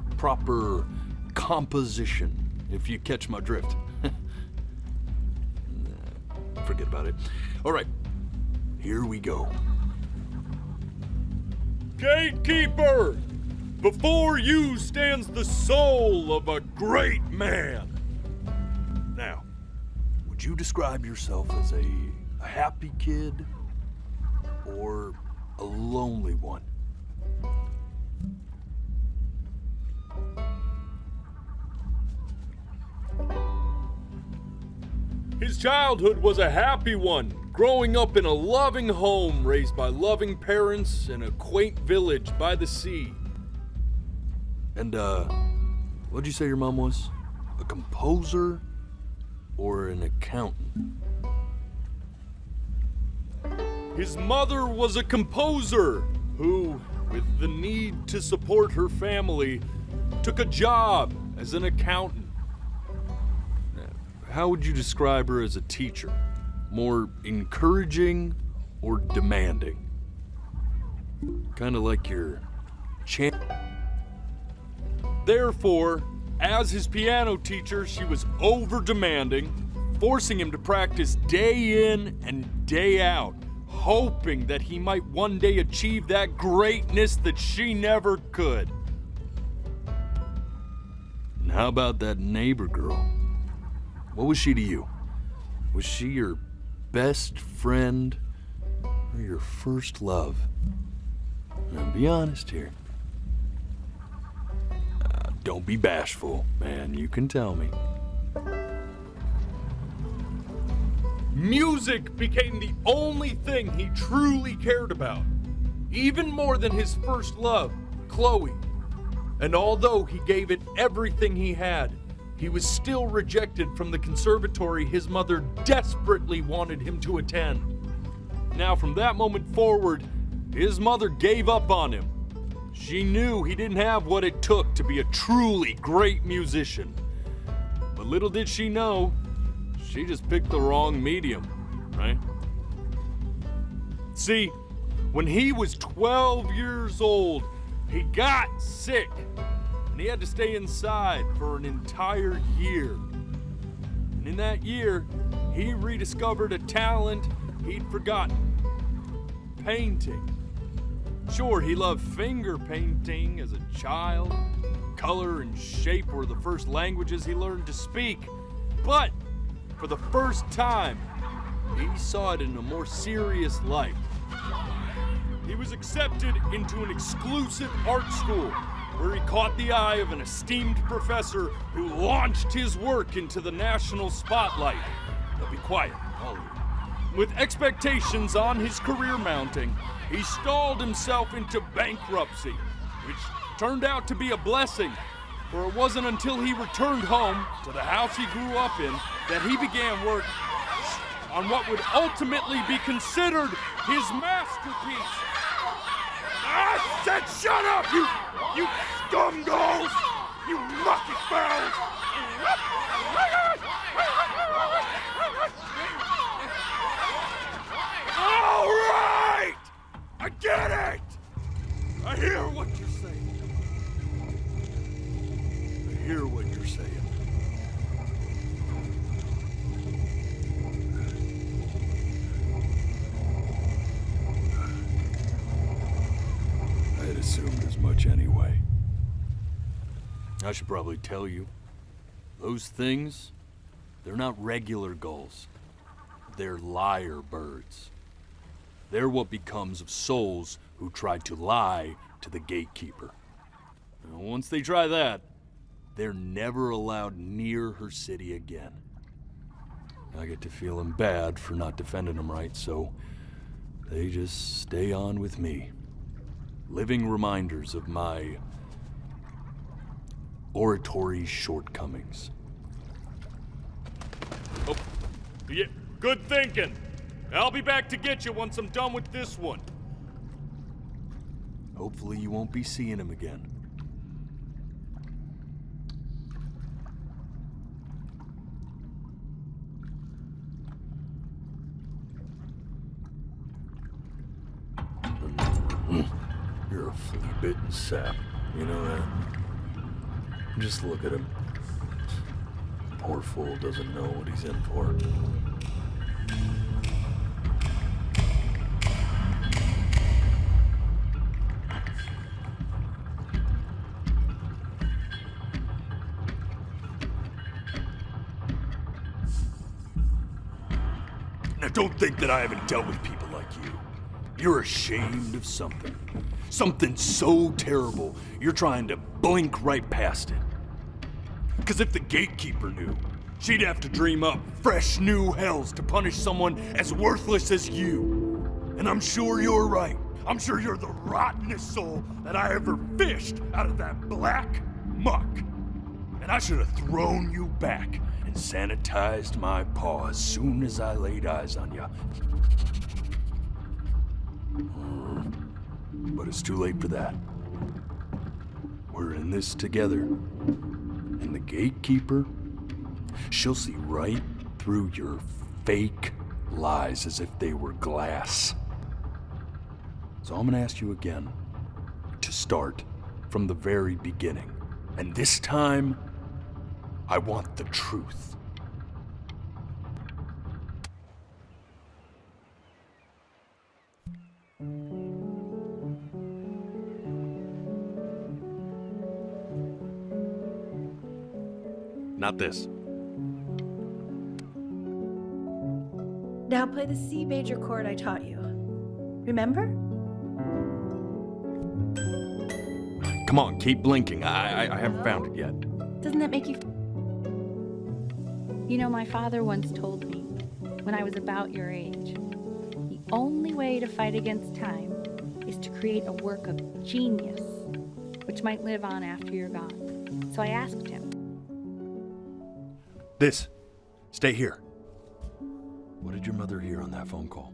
the proper composition, if you catch my drift. Forget about it. All right, here we go. Gatekeeper! Before you stands the soul of a great man. Now, would you describe yourself as a A happy kid? Or a lonely one? His childhood was a happy one, growing up in a loving home raised by loving parents in a quaint village by the sea. And, what'd you say your mom was? A composer or an accountant? His mother was a composer who, with the need to support her family, took a job as an accountant. How would you describe her as a teacher? More encouraging or demanding? Kind of like your champ. Therefore, as his piano teacher, she was over-demanding, forcing him to practice day in and day out, hoping that he might one day achieve that greatness that she never could. And how about that neighbor girl? What was she to you? Was she your best friend or your first love? Now, be honest here. Don't be bashful, man. You can tell me. Music became the only thing he truly cared about, even more than his first love, Chloe. And although he gave it everything he had, he was still rejected from the conservatory his mother desperately wanted him to attend. Now, from that moment forward, his mother gave up on him. She knew he didn't have what it took to be a truly great musician. But little did she know, she just picked the wrong medium, right? See, when he was 12 years old, he got sick, and he had to stay inside for an entire year. And in that year, he rediscovered a talent he'd forgotten: painting. Sure, he loved finger painting as a child. Color and shape were the first languages he learned to speak. But for the first time, he saw it in a more serious light. He was accepted into an exclusive art school where he caught the eye of an esteemed professor who launched his work into the national spotlight. Now be quiet, all of you. With expectations on his career mounting, he stalled himself into bankruptcy, which turned out to be a blessing, for it wasn't until he returned home to the house he grew up in that he began work on what would ultimately be considered his masterpiece. I said shut up, you scumballs! You mucky fowls! All right! I get it! I hear what you're saying. I hear what you're saying. I had assumed as much anyway. I should probably tell you, those things, they're not regular gulls. They're lyre birds. They're what becomes of souls who try to lie to the gatekeeper. And once they try that, they're never allowed near her city again. I get to feeling bad for not defending them right, so they just stay on with me. Living reminders of my oratory shortcomings. Oh, yeah, good thinking. I'll be back to get you once I'm done with this one. Hopefully you won't be seeing him again. You're a flea-bitten sap, you know that? Just look at him. Poor fool doesn't know what he's in for. Now But don't think that I haven't dealt with people like you. You're ashamed of something. Something so terrible, you're trying to blink right past it. Because if the gatekeeper knew, she'd have to dream up fresh new hells to punish someone as worthless as you. And I'm sure you're right. I'm sure you're the rottenest soul that I ever fished out of that black muck. And I should have thrown you back and sanitized my paw as soon as I laid eyes on you. But it's too late for that. We're in this together. And the gatekeeper, she'll see right through your fake lies as if they were glass. So I'm gonna ask you again to start from the very beginning. And this time, I want the truth. Not this. Now play the C major chord I taught you. Remember? Come on, keep blinking. I haven't found it yet. Doesn't that make you... You know, my father once told me, when I was about your age, the only way to fight against time is to create a work of genius, which might live on after you're gone. So I asked him. This. Stay here. What did your mother hear on that phone call?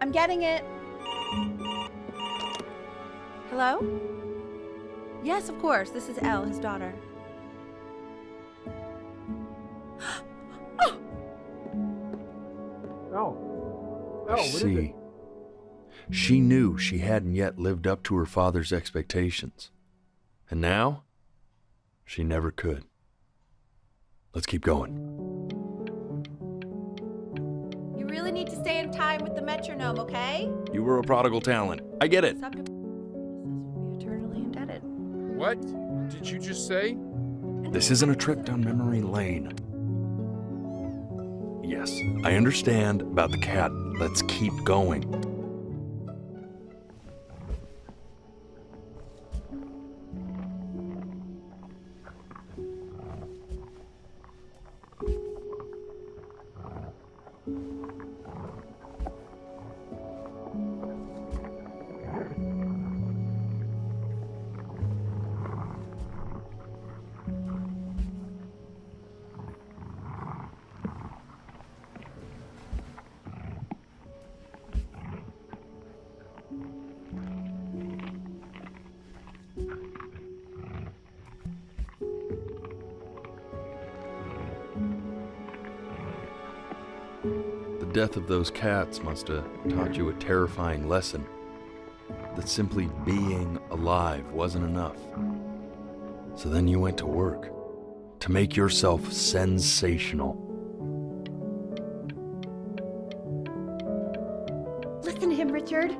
I'm getting it. Hello? Yes, of course. This is Elle, his daughter. See, she knew she hadn't yet lived up to her father's expectations. And now, she never could. Let's keep going. You really need to stay in time with the metronome, okay? You were a prodigal talent. I get it. Eternally indebted. What did you just say? This isn't a trip down memory lane. Yes, I understand about the cat. Let's keep going. The death of those cats must have taught you a terrifying lesson. That simply being alive wasn't enough. So then you went to work to make yourself sensational. Listen to him, Richard.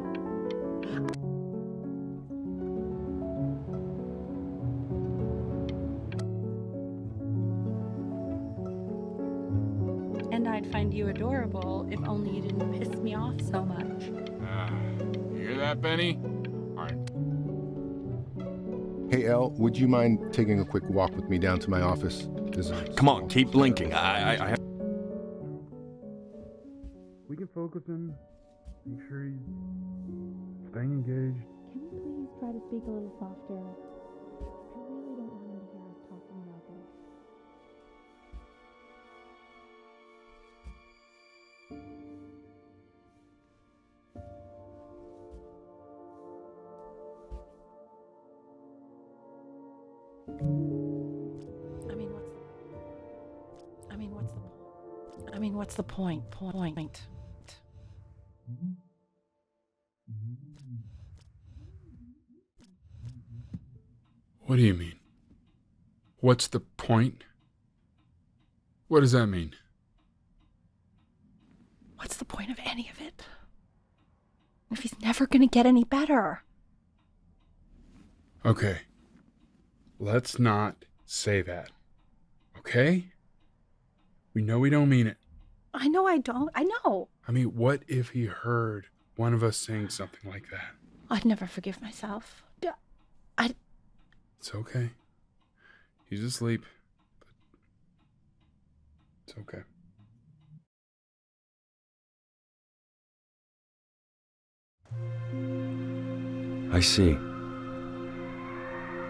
And I'd find you adorable if only you didn't piss me off so much. You hear that, Benny? All right. Hey, Elle, would you mind taking a quick walk with me down to my office? Come on, keep blinking. I have... We can focus in, make sure he's staying engaged. Can you please try to speak a little softer? I really don't want him to hear us talking about this. I mean, I mean, what's the point? What do you mean? What's the point? What does that mean? What's the point of any of it? If he's never gonna get any better. Okay. Let's not say that. Okay? We know we don't mean it. I know I don't. I know. I mean, what if he heard one of us saying something like that? I'd never forgive myself. It's okay. He's asleep. But it's okay. I see.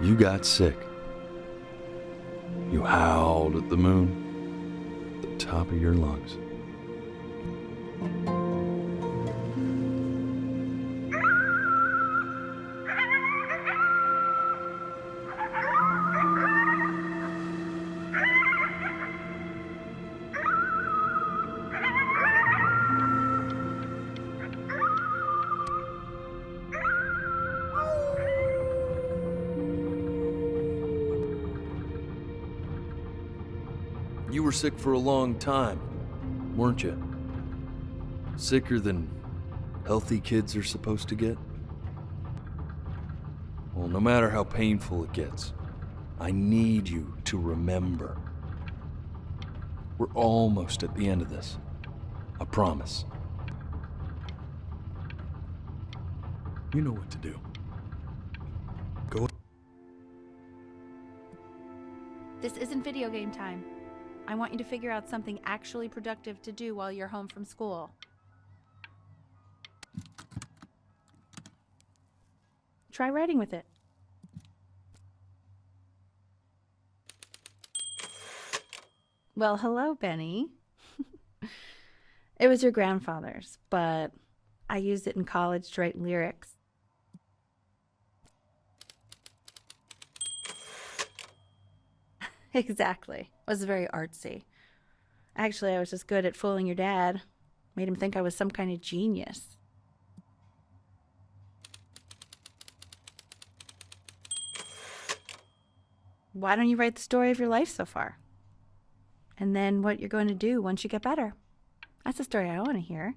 You got sick. You howled at the moon, at the top of your lungs. You were sick for a long time, weren't you? Sicker than healthy kids are supposed to get? Well, no matter how painful it gets, I need you to remember. We're almost at the end of this. I promise. You know what to do. Go. This isn't video game time. I want you to figure out something actually productive to do while you're home from school. Try writing with it. Well, hello, Benny. It was your grandfather's, but I used it in college to write lyrics. Exactly. It was very artsy. Actually, I was just good at fooling your dad. Made him think I was some kind of genius. Why don't you write the story of your life so far? And then what you're going to do once you get better. That's the story I want to hear.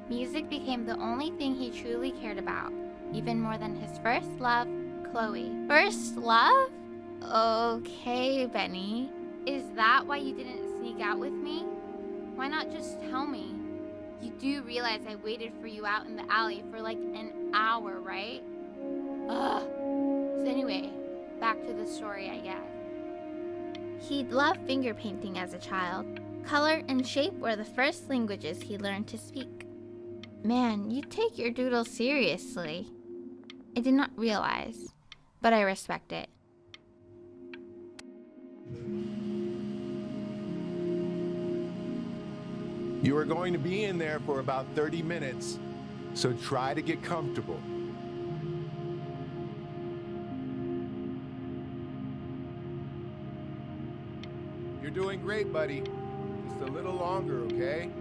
Music became the only thing he truly cared about, even more than his first love, Chloe. First love? Okay, Benny. Is that why you didn't sneak out with me? Why not just tell me? You do realize I waited for you out in the alley for like an hour, right? Ugh. So anyway, back to the story, I guess. He'd loved finger painting as a child. Color and shape were the first languages he learned to speak. Man, you take your doodle seriously. I did not realize, but I respect it. You are going to be in there for about 30 minutes, so try to get comfortable. You're doing great, buddy. Just a little longer, okay?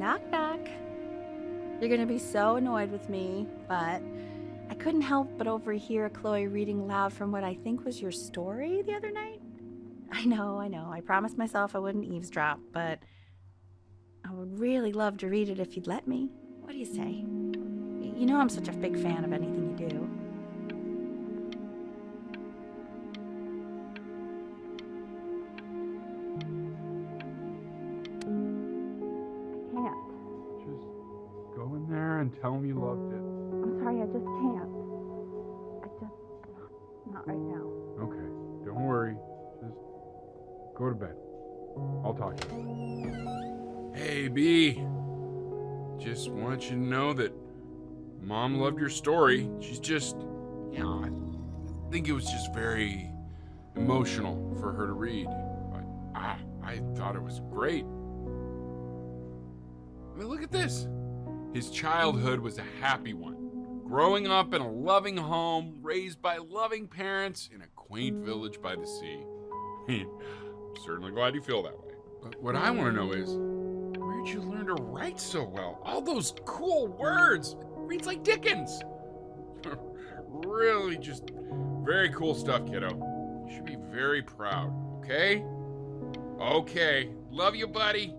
Knock, knock. You're gonna be so annoyed with me, but I couldn't help but overhear Chloe reading loud from what I think was your story the other night. I know. I promised myself I wouldn't eavesdrop, but I would really love to read it if you'd let me. What do you say? You know I'm such a big fan of anything you do. I can't. Just go in there and tell him you loved it. I'm sorry, I just can't. Not right now. Okay, don't worry. Just go to bed. I'll talk to you. Hey, B. Just want you to know that Mom loved your story. She's just, I think it was just very emotional for her to read. But I thought it was great. I mean, look at this. His childhood was a happy one. Growing up in a loving home, raised by loving parents in a quaint village by the sea. I'm certainly glad you feel that way. But what I want to know is, where'd you learn to write so well? All those cool words. It reads like Dickens. Really just very cool stuff, kiddo. You should be very proud, okay? Okay. Love you, buddy.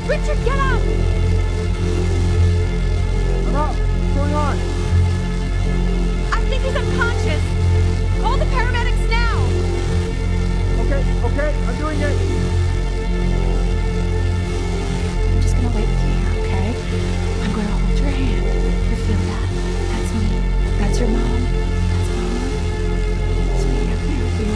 Richard, get up! I'm up. What's going on? I think he's unconscious. Call the paramedics now. Okay, I'm doing it. I'm just gonna wait with you here, okay? I'm gonna hold your hand. You feel that? That's me. That's your mom. That's mom. Sweetie, I'm here with you.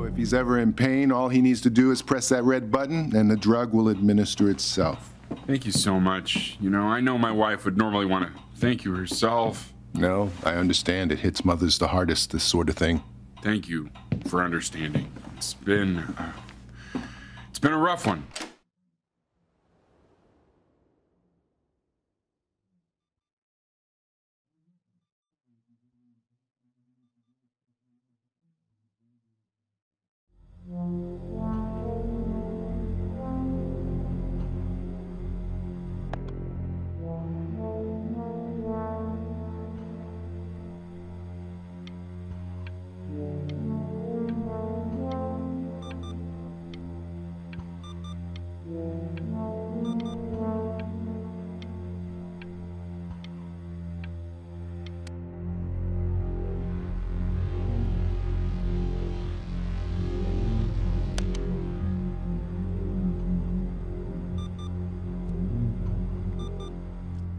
If he's ever in pain, all he needs to do is press that red button and the drug will administer itself. Thank you so much. You know, I know my wife would normally want to thank you herself. No, I understand. It hits mothers the hardest, this sort of thing. Thank you for understanding. It's been a rough one.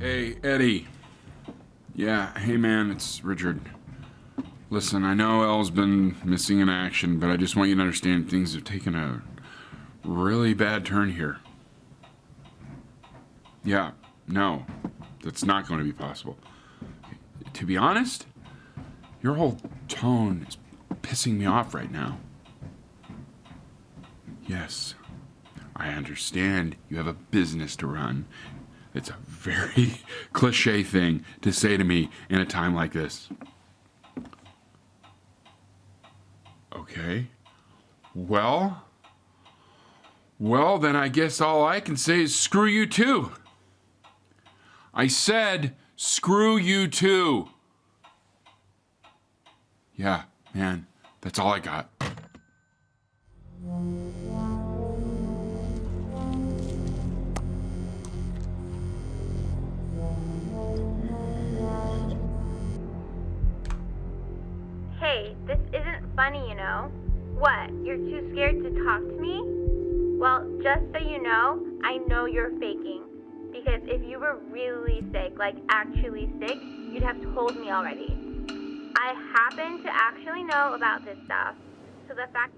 Hey, Eddie. Yeah, hey man, it's Richard. Listen, I know Elle's been missing in action, but I just want you to understand things have taken a really bad turn here. Yeah, no, that's not going to be possible. To be honest, your whole tone is pissing me off right now. Yes, I understand you have a business to run. It's a very cliche thing to say to me in a time like this. Okay. Well, then I guess all I can say is screw you too. I said screw you too. Yeah, man, that's all I got. Hey, this isn't funny, you know. What, you're too scared to talk to me? Well, just so you know, I know you're faking. Because if you were really sick, like actually sick, you'd have told me already. I happen to actually know about this stuff. So the fact...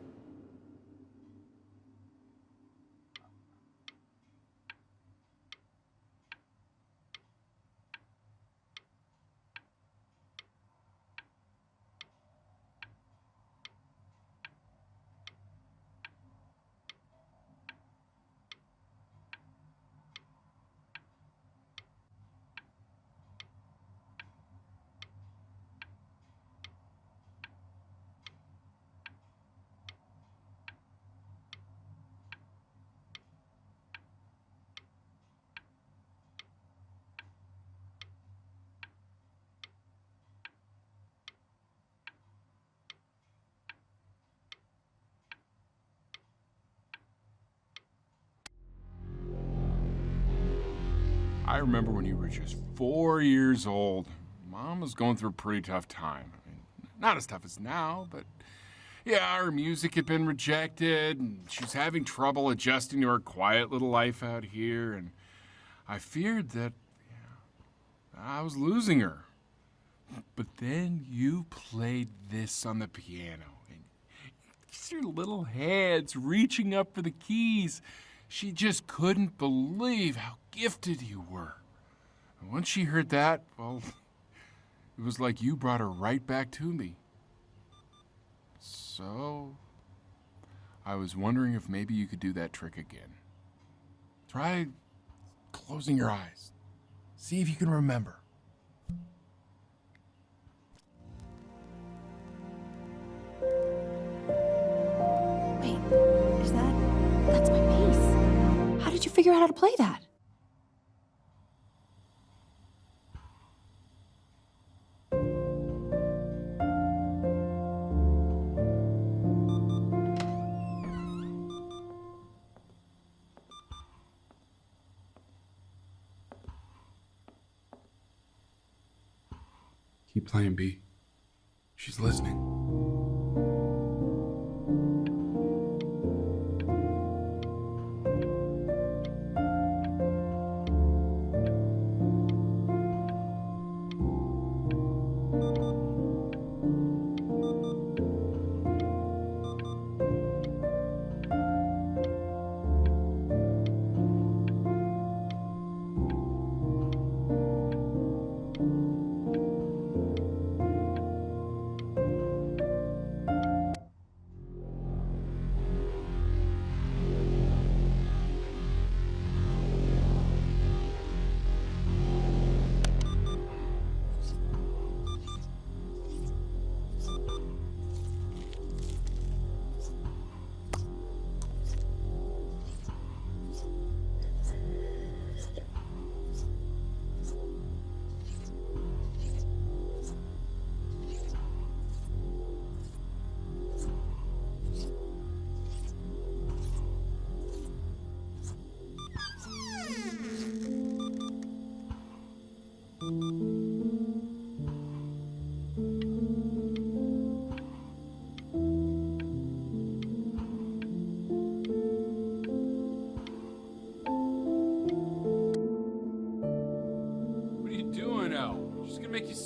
I remember when you were just 4 years old. Mom was going through a pretty tough time. I mean, not as tough as now, but yeah, her music had been rejected, and she was having trouble adjusting to her quiet little life out here, and I feared that I was losing her. But then you played this on the piano, and just your little hands reaching up for the keys. She just couldn't believe how gifted you were. And once she heard that, well, it was like you brought her right back to me. So, I was wondering if maybe you could do that trick again. Try closing your eyes. See if you can remember. Wait, is that's my bass. How did you figure out how to play that? Keep playing, B. She's listening.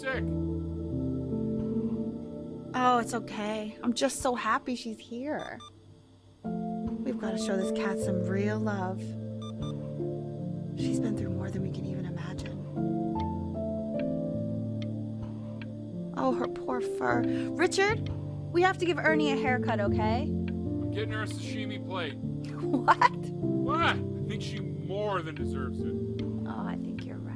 sick. Oh, it's okay. I'm just so happy she's here. We've got to show this cat some real love. She's been through more than we can even imagine. Oh, her poor fur. Richard, we have to give Ernie a haircut, okay? Getting her a sashimi plate. What? What? I think she more than deserves it. Oh, I think you're right.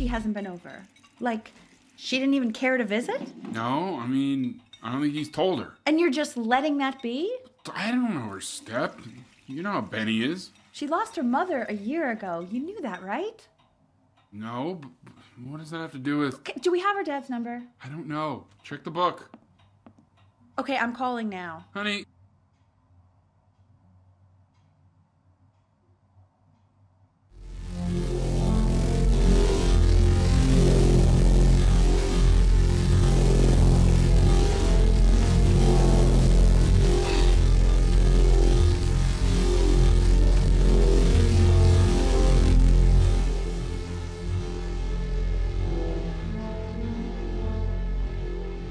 Hasn't been over. Like, she didn't even care to visit? No, I mean, I don't think he's told her. And you're just letting that be? I don't know her step. You know how Benny is. She lost her mother a year ago. You knew that, right? No, but what does that have to do with... Okay, do we have her dad's number? I don't know. Check the book. Okay, I'm calling now. Honey.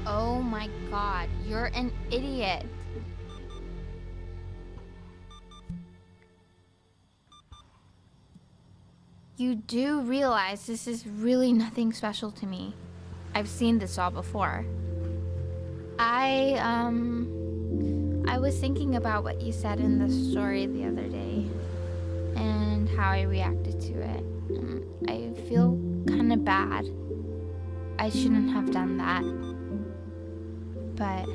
Oh my god, you're an idiot. You do realize this is really nothing special to me. I've seen this all before. I was thinking about what you said in the story the other day and how I reacted to it. I feel kind of bad. I shouldn't have done that. But...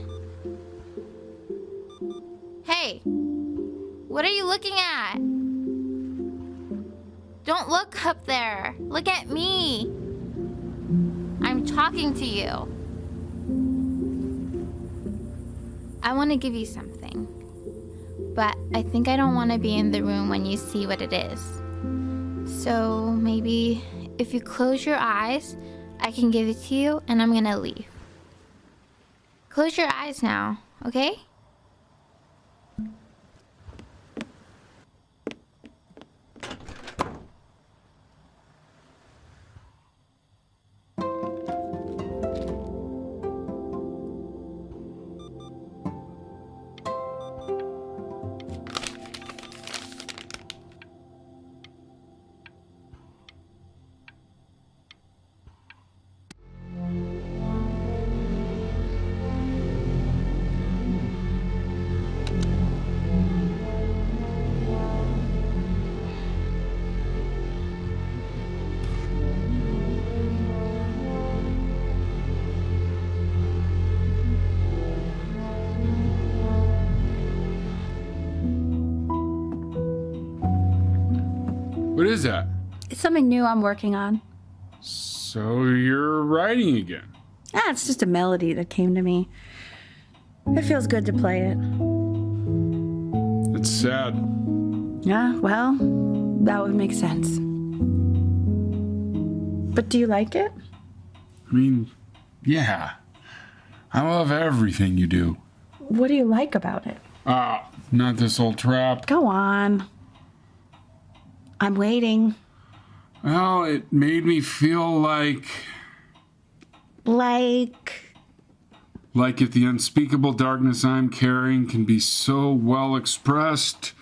Hey! What are you looking at? Don't look up there. Look at me. I'm talking to you. I want to give you something. But I think I don't want to be in the room when you see what it is. So maybe if you close your eyes, I can give it to you and I'm gonna leave. Close your eyes now, okay? What is that? It's something new I'm working on. So you're writing again? It's just a melody that came to me. It feels good to play it. It's sad. Yeah, well, that would make sense. But do you like it? I mean, yeah. I love everything you do. What do you like about it? Not this old trap. Go on. I'm waiting. Well, it made me feel like if the unspeakable darkness I'm carrying can be so well expressed,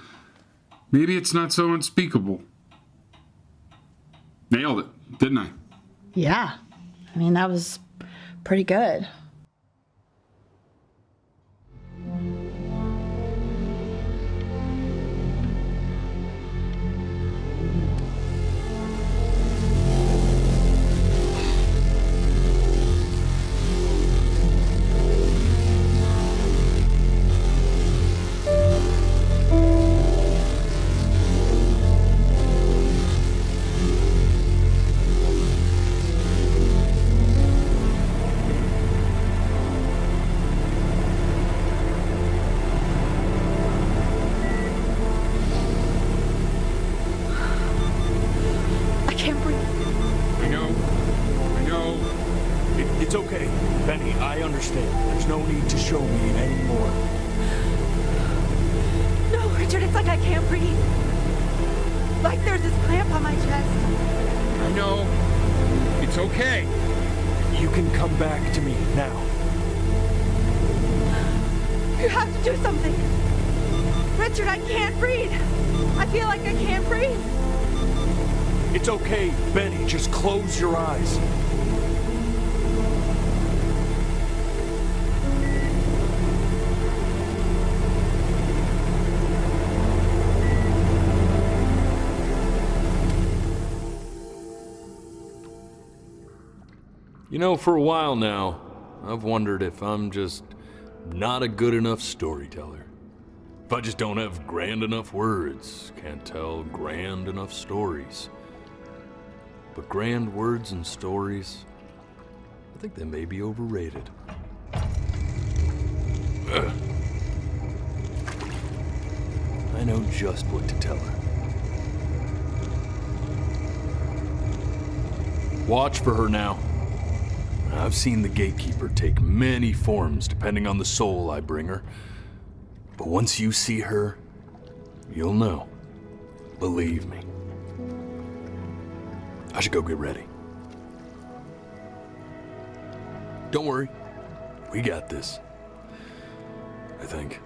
maybe it's not so unspeakable. Nailed it, didn't I? Yeah. I mean, that was pretty good. understand. There's no need to show me anymore. No, Richard, it's like I can't breathe. Like there's this clamp on my chest. I know. It's okay. You can come back to me now. You have to do something. Richard, I can't breathe. I feel like I can't breathe. It's okay, Benny. Just close your eyes. You know, for a while now, I've wondered if I'm just not a good enough storyteller. If I just don't have grand enough words, can't tell grand enough stories. But grand words and stories, I think they may be overrated. Ugh. I know just what to tell her. Watch for her now. I've seen the gatekeeper take many forms depending on the soul I bring her. But once you see her, you'll know. Believe me. I should go get ready. Don't worry. We got this. I think.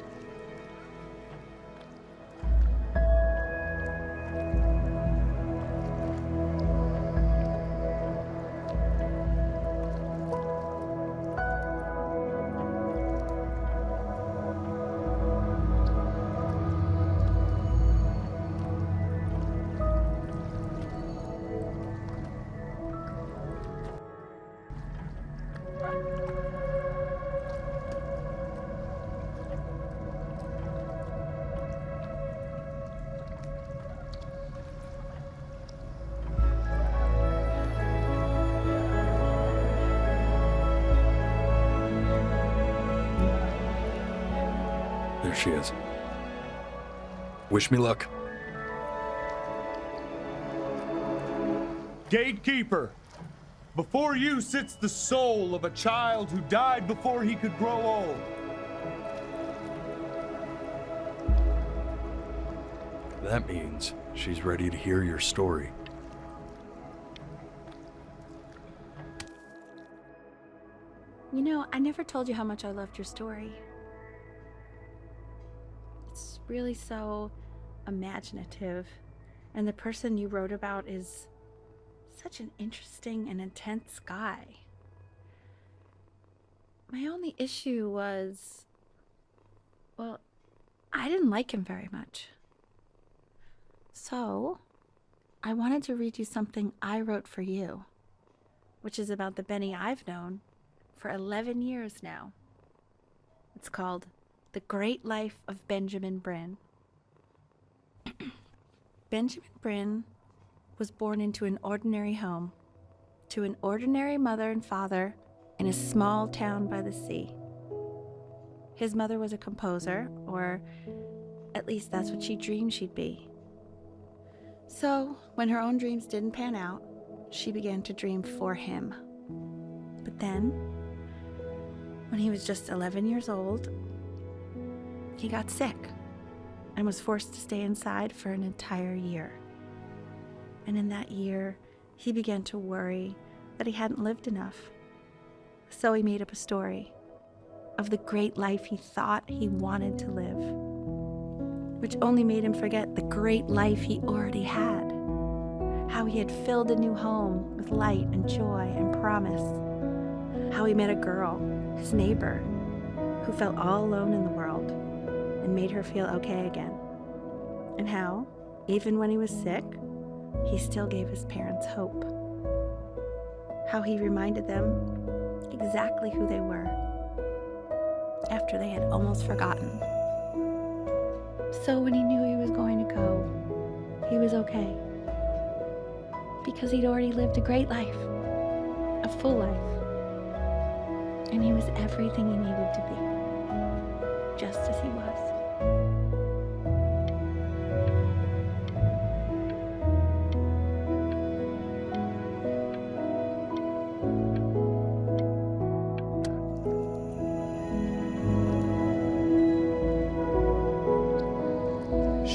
There she is. Wish me luck. Gatekeeper, before you sits the soul of a child who died before he could grow old. That means she's ready to hear your story. You know, I never told you how much I loved your story. It's really so imaginative, and the person you wrote about is such an interesting and intense guy. My only issue was, well, I didn't like him very much. So, I wanted to read you something I wrote for you, which is about the Benny I've known for 11 years now. It's called The Great Life of Benjamin Bryn. Benjamin Bryn was born into an ordinary home, to an ordinary mother and father in a small town by the sea. His mother was a composer, or at least that's what she dreamed she'd be. So, when her own dreams didn't pan out, she began to dream for him. But then, when he was just 11 years old, he got sick and was forced to stay inside for an entire year. And in that year, he began to worry that he hadn't lived enough. So he made up a story of the great life he thought he wanted to live, which only made him forget the great life he already had. How he had filled a new home with light and joy and promise. How he met a girl, his neighbor, who felt all alone in the world and made her feel okay again. And how, even when he was sick, he still gave his parents hope. How he reminded them exactly who they were after they had almost forgotten. So when he knew he was going to go, he was okay. Because he'd already lived a great life, a full life. And he was everything he needed to be, just as he was.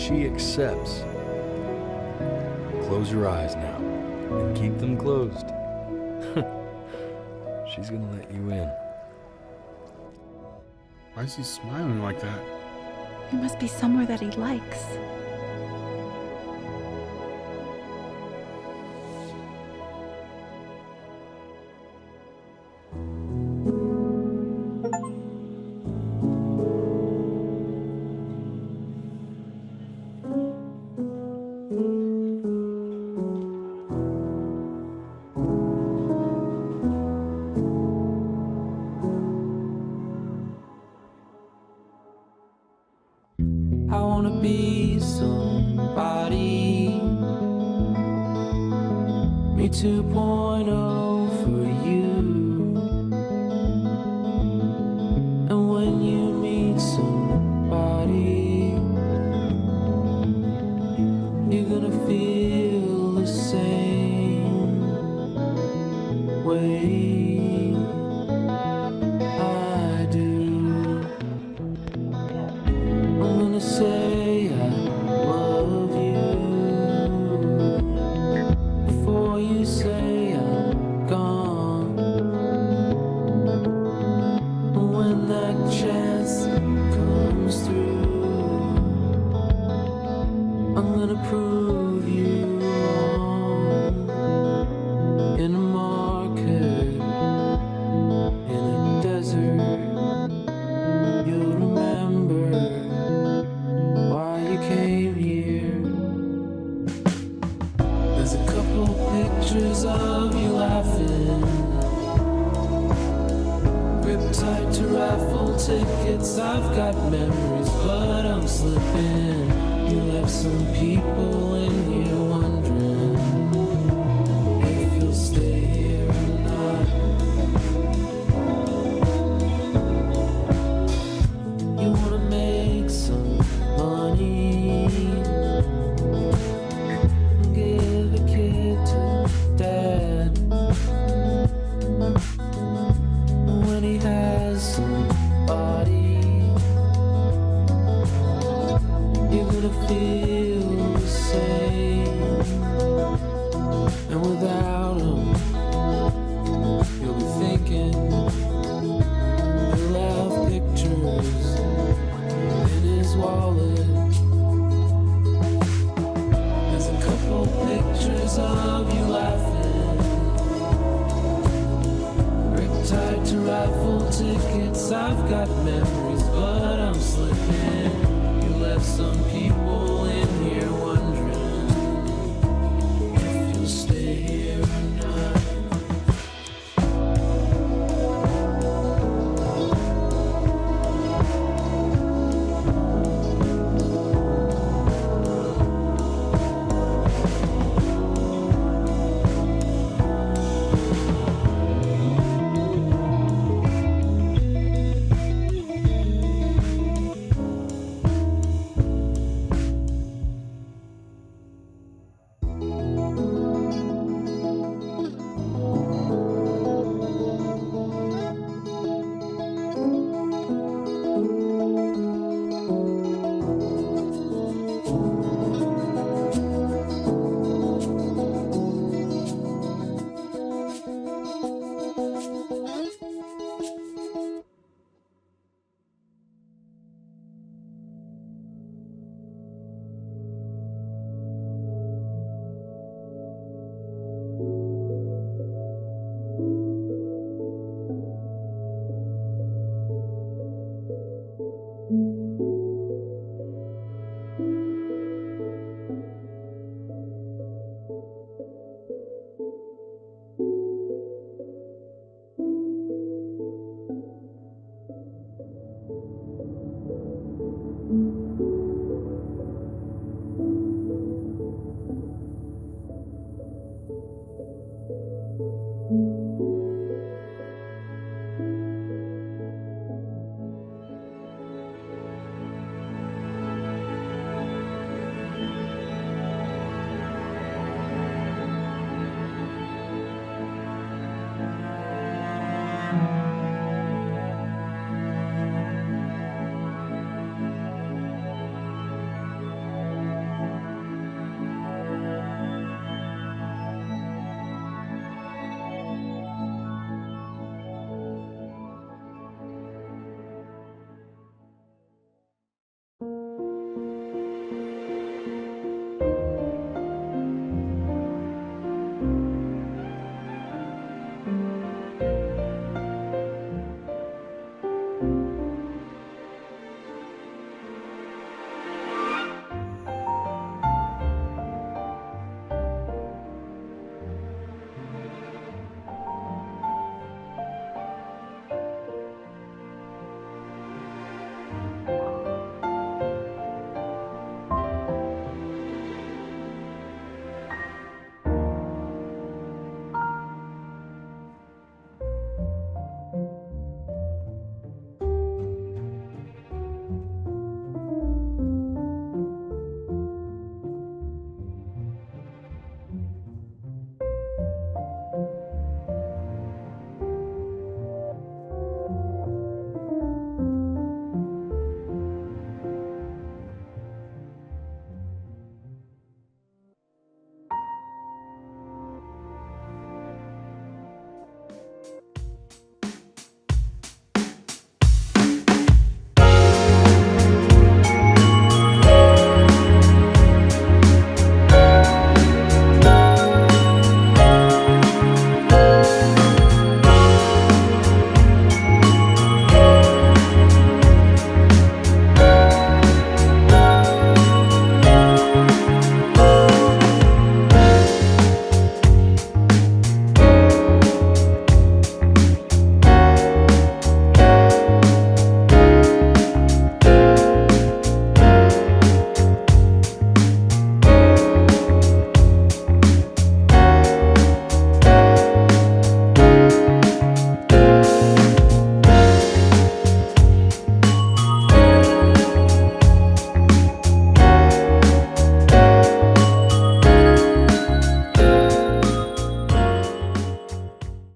she accepts. Close your eyes now, and keep them closed. She's gonna let you in. Why is he smiling like that? It must be somewhere that he likes. I wanna be somebody. Me 2.0 for you. And when you meet somebody, you're gonna feel the same way I do. I'm gonna say I love you before you say I'm gone. And when that chance comes through, I'm gonna prove you wrong. In a market, in a desert, you'll remember why you came here. There's a couple pictures of you laughing, gripped tight to raffle tickets. I've got memories, but I'm slipping. You left some people in here wondering if you'll stay here or not. You wanna make some money, give a kid to dad. When he has somebody, you're gonna feel the same. And without him, you'll be thinking he'll have pictures in his wallet. There's a couple pictures of you laughing, gripped tight to raffle tickets. I've got memories, but I'm slipping. You left some people in here